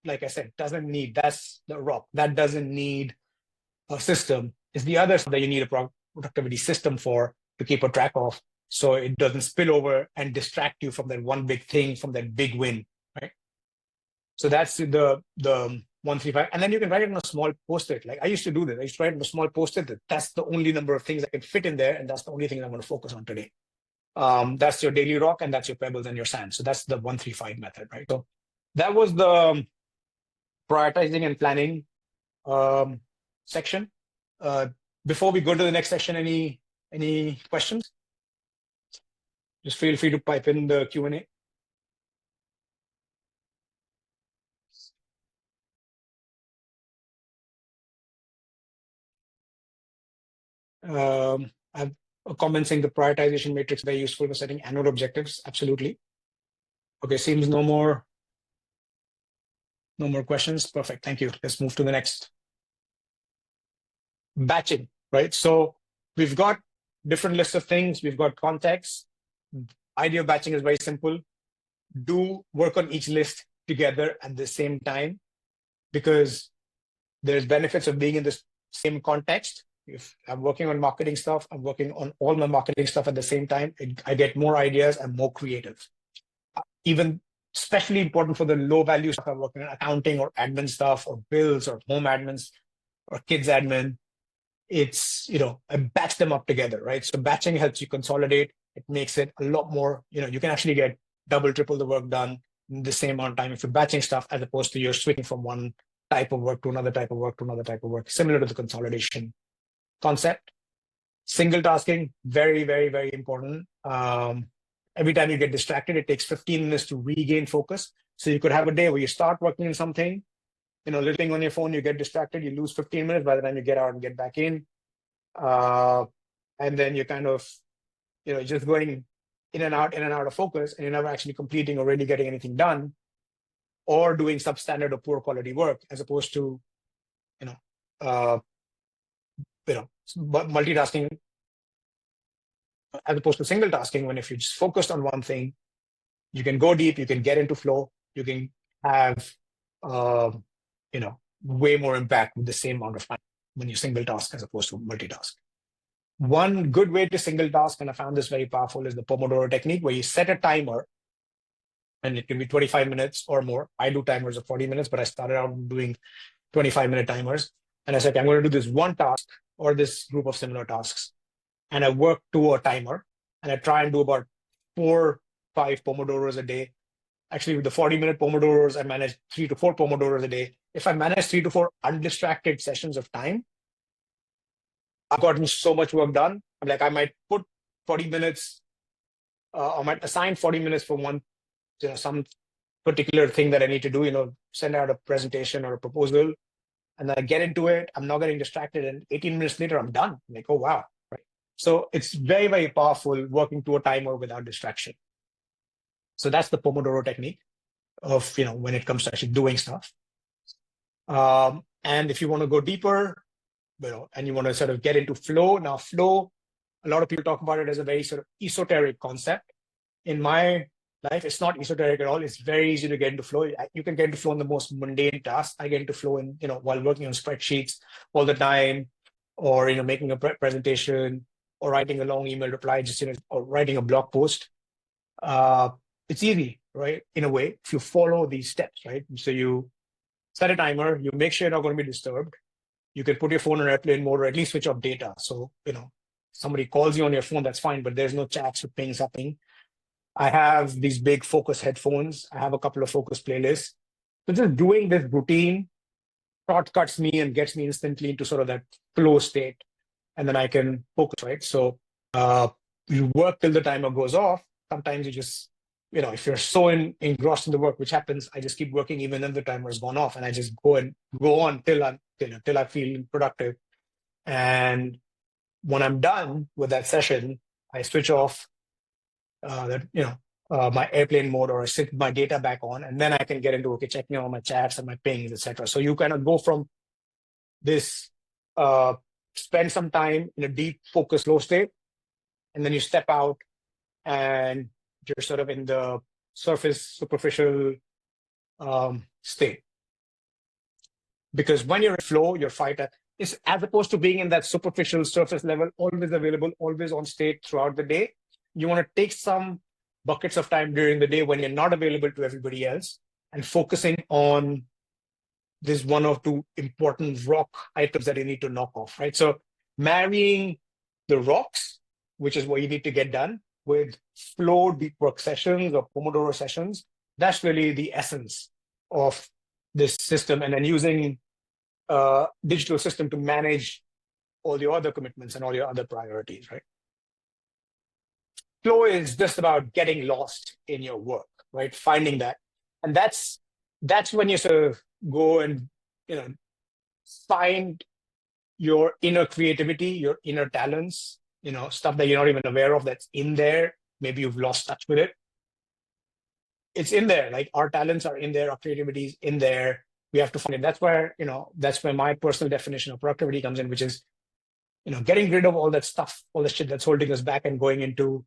like I said, that's the rock. That doesn't need a system. It's the other stuff that you need a productivity system for to keep a track of, so it doesn't spill over and distract you from that one big thing, from that big win, right? So that's the 135. And then you can write it on a small post-it. Like I used to do this. I used to write on a small post-it that that's the only number of things I can fit in there, and that's the only thing I'm going to focus on today. That's your daily rock, and that's your pebbles and your sand. So that's the 135 method, right? So that was the prioritizing and planning section. Before we go to the next section, any questions? Just feel free to pipe in the Q&A. I've comments saying the prioritization matrix very useful for setting annual objectives. Absolutely. Okay, seems no more questions. Perfect. Thank you. Let's move to the next. Batching, right? So we've got different lists of things. We've got context. Idea of batching is very simple. Do work on each list together at the same time, because there's benefits of being in this same context. If I'm working on marketing stuff, I'm working on all my marketing stuff at the same time. I get more ideas and more creative. Even especially important for the low value stuff, I'm working on accounting or admin stuff or bills or home admins or kids admin. It's, I batch them up together, right? So batching helps you consolidate. It makes it a lot more, you can actually get double, triple the work done in the same amount of time if you're batching stuff, as opposed to you're switching from one type of work to another type of work to another type of work, similar to the consolidation concept. Single tasking, very, very, very important. Every time you get distracted, it takes 15 minutes to regain focus. So you could have a day where you start working on something, living on your phone, you get distracted, you lose 15 minutes by the time you get out and get back in. And then you're kind of, just going in and out of focus, and you're never actually completing or really getting anything done, or doing substandard or poor quality work, as opposed to, multitasking, as opposed to single tasking, when if you're just focused on one thing, you can go deep, you can get into flow, you can have, way more impact with the same amount of time when you single task as opposed to multitask. One good way to single task, and I found this very powerful, is the Pomodoro technique, where you set a timer, and it can be 25 minutes or more. I do timers of 40 minutes, but I started out doing 25-minute timers. And I said, I'm going to do this one task or this group of similar tasks. And I work to a timer, and I try and do about 4-5 Pomodoros a day. Actually, with the 40-minute Pomodoros, I manage 3 to 4 Pomodoros a day. If I manage 3 to 4 undistracted sessions of time, I've gotten so much work done. I'm like, I might put 40 minutes, I might assign 40 minutes for one, some particular thing that I need to do, send out a presentation or a proposal, and then I get into it. I'm not getting distracted, and 18 minutes later, I'm done. I'm like, oh, wow. Right. So it's very, very powerful working to a timer without distraction. So that's the Pomodoro technique of, when it comes to actually doing stuff. And if you want to go deeper, and you want to sort of get into flow, now flow, a lot of people talk about it as a very sort of esoteric concept. In my life, it's not esoteric at all. It's very easy to get into flow. You can get into flow in the most mundane tasks. I get into flow in, while working on spreadsheets all the time, or, making a presentation, or writing a long email reply, just, or writing a blog post. It's easy, right? In a way, if you follow these steps, right? So you set a timer, you make sure you're not going to be disturbed. You can put your phone on airplane mode, or at least switch off data. So, somebody calls you on your phone, that's fine, but there's no chats to ping something. I have these big focus headphones. I have a couple of focus playlists. So just doing this routine shortcuts me and gets me instantly into sort of that flow state. And then I can focus, right? So you work till the timer goes off. Sometimes you just, if you're so engrossed in the work, which happens, I just keep working even if the timer has gone off, and I just go on till I feel productive. And when I'm done with that session, I switch off my airplane mode, or I sit my data back on, and then I can get into checking all my chats and my pings, etc. So you kind of go from this, spend some time in a deep focus low state, and then you step out and you're sort of in the superficial state. Because when you're in flow, your fighter is, as opposed to being in that superficial surface level, always available, always on state throughout the day. You want to take some buckets of time during the day when you're not available to everybody else, and focusing on this one or two important rock items that you need to knock off, right? So marrying the rocks, which is what you need to get done, with flow deep work sessions or Pomodoro sessions, that's really the essence of this system. And then using digital system to manage all your other commitments and all your other priorities, right? Flow is just about getting lost in your work, right? Finding that. And that's when you sort of go and, find your inner creativity, your inner talents, stuff that you're not even aware of that's in there. Maybe you've lost touch with it. It's in there. Like, our talents are in there, our creativity is in there. We have to find it. That's where my personal definition of productivity comes in, which is, getting rid of all that stuff, all the shit that's holding us back, and going into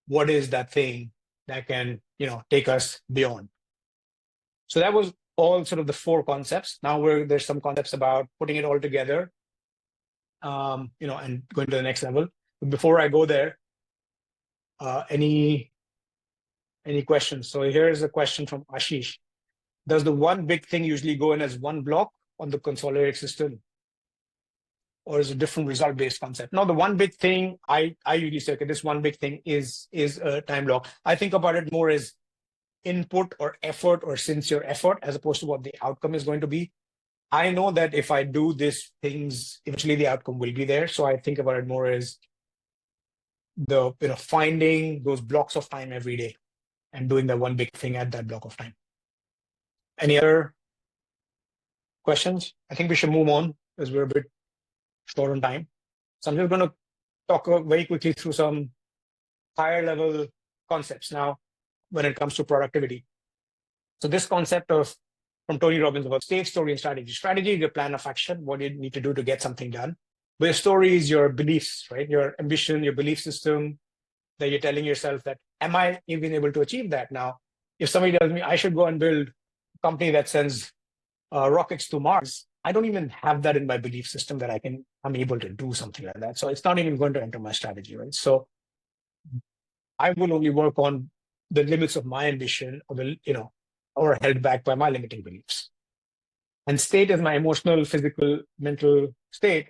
what is that thing that can, take us beyond. So that was all sort of the 4 concepts. Now there's some concepts about putting it all together, and going to the next level. But before I go there, any questions? So here's a question from Ashish. Does the one big thing usually go in as one block on the consolidated system, or is it a different result-based concept? Now, the one big thing, I usually say, okay, this one big thing is a time block. I think about it more as input or effort or sincere effort, as opposed to what the outcome is going to be. I know that if I do these things, eventually the outcome will be there. So I think about it more as finding those blocks of time every day and doing that one big thing at that block of time. Any other questions? I think we should move on, because we're a bit short on time. So I'm just going to talk very quickly through some higher level concepts now when it comes to productivity. So this concept from Tony Robbins about state, story, and strategy. Strategy is your plan of action, what you need to do to get something done. But your story is your beliefs, right? Your ambition, your belief system, that you're telling yourself that, am I even able to achieve that? Now, if somebody tells me I should go and build a company that sends rockets to Mars, I don't even have that in my belief system that I'm able to do something like that. So it's not even going to enter my strategy, right? So I will only work on the limits of my ambition, or held back by my limiting beliefs. And state is my emotional, physical, mental state.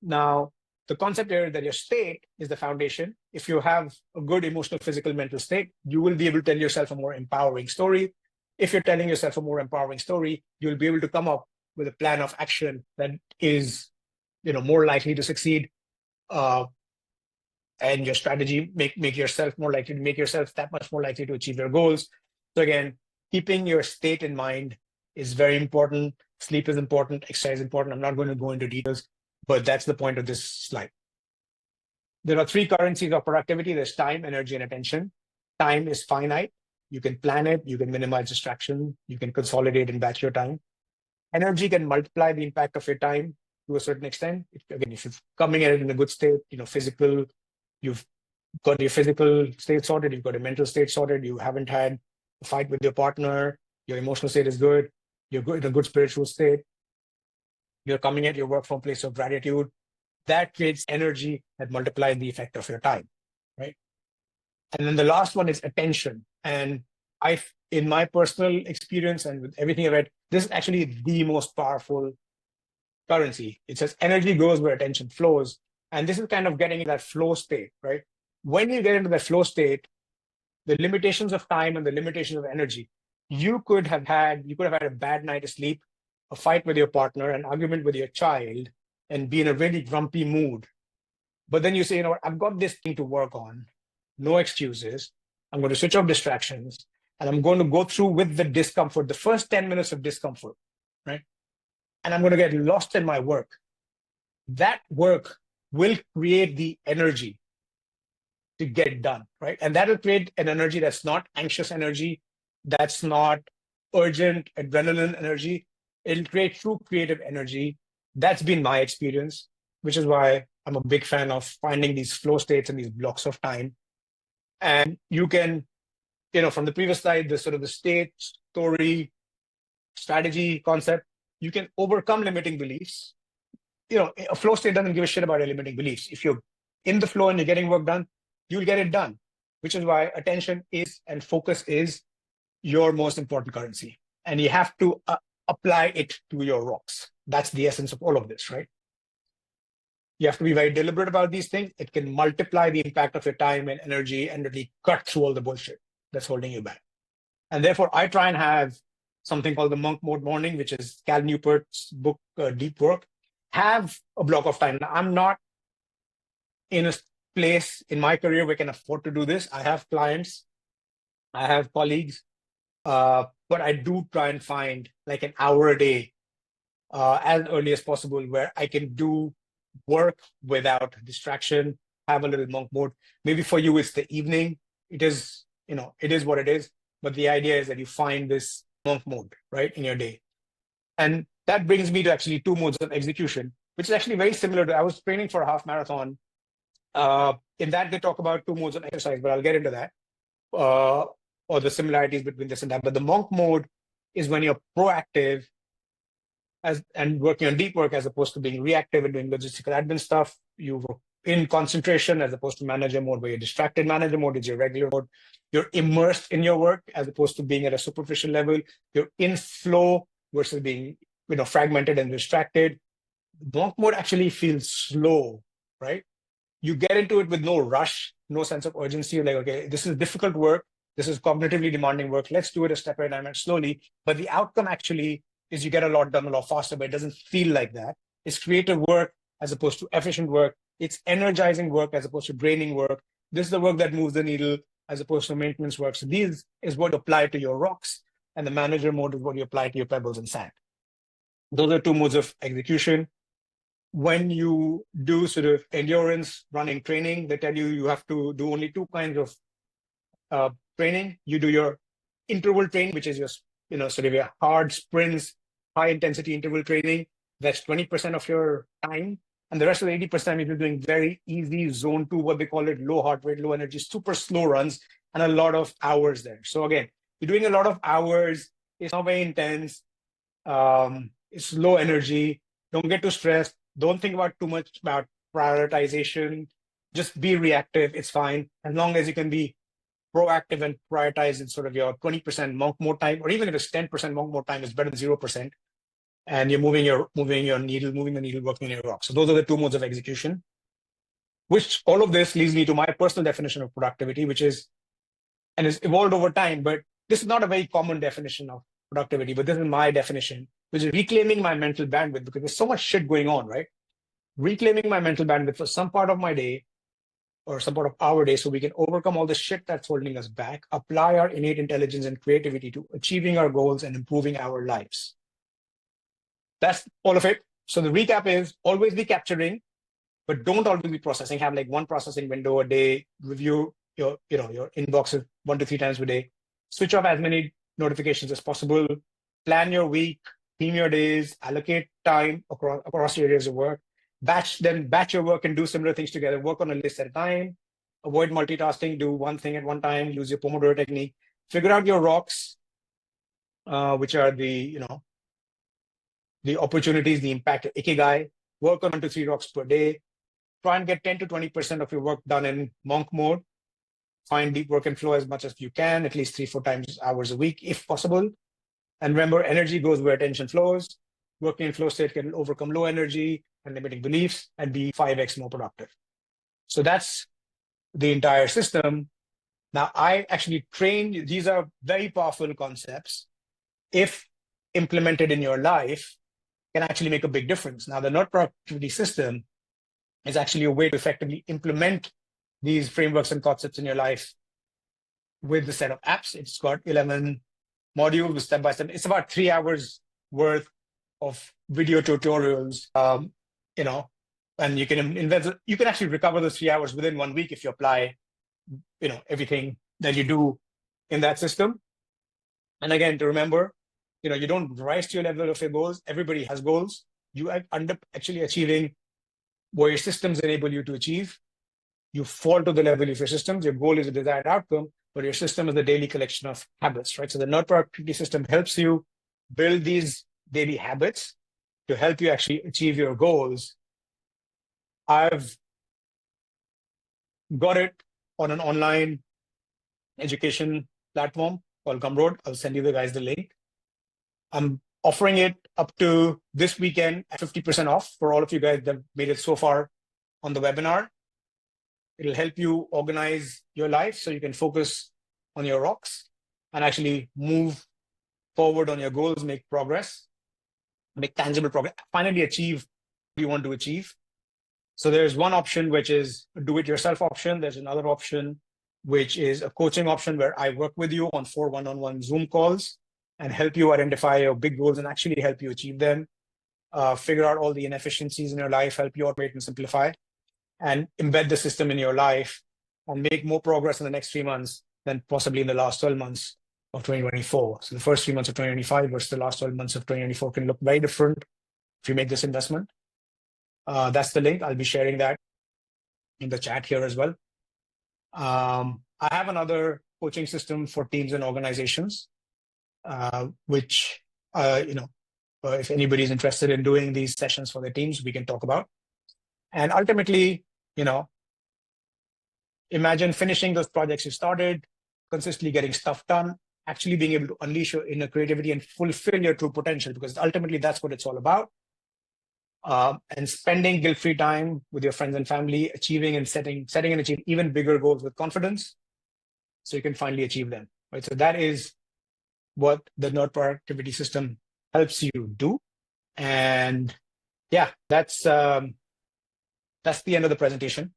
Now, the concept here that your state is the foundation. If you have a good emotional, physical, mental state, you will be able to tell yourself a more empowering story. If you're telling yourself a more empowering story, you'll be able to come up with a plan of action that is, more likely to succeed. And your strategy make yourself more likely to make yourself that much more likely to achieve your goals. So again, keeping your state in mind is very important. Sleep is important, exercise is important. I'm not going to go into details, but that's the point of this slide. There are 3 currencies of productivity. There's time, energy, and attention. Time is finite. You can plan it, you can minimize distraction, you can consolidate and batch your time. Energy can multiply the impact of your time to a certain extent. If you're coming at it in a good state, physical, you've got your physical state sorted, you've got your mental state sorted, you haven't had a fight with your partner, your emotional state is good, you're good in a good spiritual state, you're coming at your work from a place of gratitude, that creates energy that multiplies the effect of your time, right? And then the last one is attention. And in my personal experience and with everything I read, this is actually the most powerful currency. It says energy goes where attention flows. And this is kind of getting in that flow state, right? When you get into that flow state, the limitations of time and the limitations of energy, you could have had a bad night of sleep, a fight with your partner, an argument with your child, and be in a really grumpy mood. But then you say, I've got this thing to work on, no excuses. I'm going to switch off distractions, and I'm going to go through with the discomfort, the first 10 minutes of discomfort, right? And I'm going to get lost in my work. That work will create the energy to get done, right? And that will create an energy that's not anxious energy, that's not urgent adrenaline energy. It'll create true creative energy. That's been my experience, which is why I'm a big fan of finding these flow states and these blocks of time. And you can, from the previous slide, the sort of the state, story, strategy concept, you can overcome limiting beliefs. A flow state doesn't give a shit about your limiting beliefs. If you're in the flow and you're getting work done, you'll get it done, which is why attention is and focus is your most important currency. And you have to apply it to your rocks. That's the essence of all of this, right? You have to be very deliberate about these things. It can multiply the impact of your time and energy and really cut through all the bullshit that's holding you back. And therefore, I try and have something called the monk mode morning, which is Cal Newport's book, Deep Work. Have a block of time. Now, I'm not in a place in my career where I can afford to do this. I have clients, I have colleagues, but I do try and find like an hour a day as early as possible where I can do work without distraction, have a little monk mode. Maybe for you, it's the evening. It is what it is. But the idea is that you find this monk mode, right, in your day. And that brings me to actually two modes of execution, which is actually very similar to, I was training for a half marathon. In that, they talk about two modes of exercise, but I'll get into that, or the similarities between this and that. But the monk mode is when you're proactive and working on deep work as opposed to being reactive and doing logistical admin stuff. You're in concentration as opposed to manager mode, where you're distracted. Manager mode is your regular mode. You're immersed in your work as opposed to being at a superficial level. You're in flow versus being fragmented and distracted. Monk mode actually feels slow, right? You get into it with no rush, no sense of urgency. You're like, okay, this is difficult work. This is cognitively demanding work. Let's do it a step at a time and slowly. But the outcome actually is you get a lot done a lot faster, but it doesn't feel like that. It's creative work as opposed to efficient work. It's energizing work as opposed to draining work. This is the work that moves the needle as opposed to maintenance work. So these is what you apply to your rocks, and the manager mode is what you apply to your pebbles and sand. Those are two modes of execution. When you do sort of endurance running training, they tell you have to do only two kinds of training. You do your interval training, which is your sort of your hard sprints, high intensity interval training. That's 20% of your time. And the rest of the 80%, if you're doing very easy zone 2, what they call it, low heart rate, low energy, super slow runs, and a lot of hours there. So again, you're doing a lot of hours. It's not very intense. It's low energy. Don't get too stressed. Don't think about too much about prioritization. Just be reactive. It's fine. As long as you can be proactive and prioritize in sort of your 20% monk mode time, or even if it's 10% monk mode time, is better than 0%. And you're moving the needle, working your rock. So those are the two modes of execution. Which all of this leads me to my personal definition of productivity, which is, and it's evolved over time, but this is not a very common definition of productivity, but this is my definition, which is reclaiming my mental bandwidth, because there's so much shit going on, right? Reclaiming my mental bandwidth for some part of my day or some part of our day, so we can overcome all the shit that's holding us back, apply our innate intelligence and creativity to achieving our goals and improving our lives. That's all of it. So the recap is always be capturing, but don't always be processing. Have like one processing window a day, review your inboxes 1 to 3 times a day, switch off as many notifications as possible, plan your week, theme your days, allocate time across your areas of work, batch your work and do similar things together. Work on a list at a time, avoid multitasking, do one thing at one time, use your Pomodoro technique, figure out your rocks, which are the opportunities, the impact, ikigai, work on 1 to 3 rocks per day, try and get 10 to 20% of your work done in monk mode, find deep work and flow as much as you can, at least 3-4 times hours a week, if possible. And remember, energy goes where attention flows. Working in flow state can overcome low energy and limiting beliefs and be 5x more productive. So that's the entire system. Now, I actually trained, these are very powerful concepts. If implemented in your life, can actually make a big difference. Now, the node productivity system is actually a way to effectively implement these frameworks and concepts in your life with the set of apps. It's got 11 modules step by step. It's about 3 hours worth of video tutorials, and you can actually recover those 3 hours within 1 week if you apply, everything that you do in that system. And again, to remember, you don't rise to your level of your goals. Everybody has goals. You end up actually achieving what your systems enable you to achieve. You fall to the level of your systems. Your goal is a desired outcome, but your system is the daily collection of habits, right? So the node productivity system helps you build these daily habits to help you actually achieve your goals. I've got it on an online education platform called Gumroad. I'll send you the link. I'm offering it up to this weekend at 50% off for all of you guys that made it so far on the webinar. It'll help you organize your life so you can focus on your rocks and actually move forward on your goals, make progress, make tangible progress, finally achieve what you want to achieve. So there's one option, which is a do-it-yourself option. There's another option, which is a coaching option where I work with you on 4 one-on-one Zoom calls and help you identify your big goals and actually help you achieve them, figure out all the inefficiencies in your life, help you automate and simplify, and embed the system in your life and make more progress in the next 3 months than possibly in the last 12 months of 2024. So the first 3 months of 2025 versus the last 12 months of 2024 can look very different if you make this investment. That's the link. I'll be sharing that in the chat here as well. I have another coaching system for teams and organizations, which, if anybody's interested in doing these sessions for their teams, we can talk about. And ultimately, imagine finishing those projects you started, consistently getting stuff done, actually being able to unleash your inner creativity and fulfill your true potential, because ultimately that's what it's all about. And spending guilt-free time with your friends and family, achieving and setting and achieving even bigger goals with confidence, so you can finally achieve them. Right. So that is what the node productivity system helps you do. And yeah, that's the end of the presentation.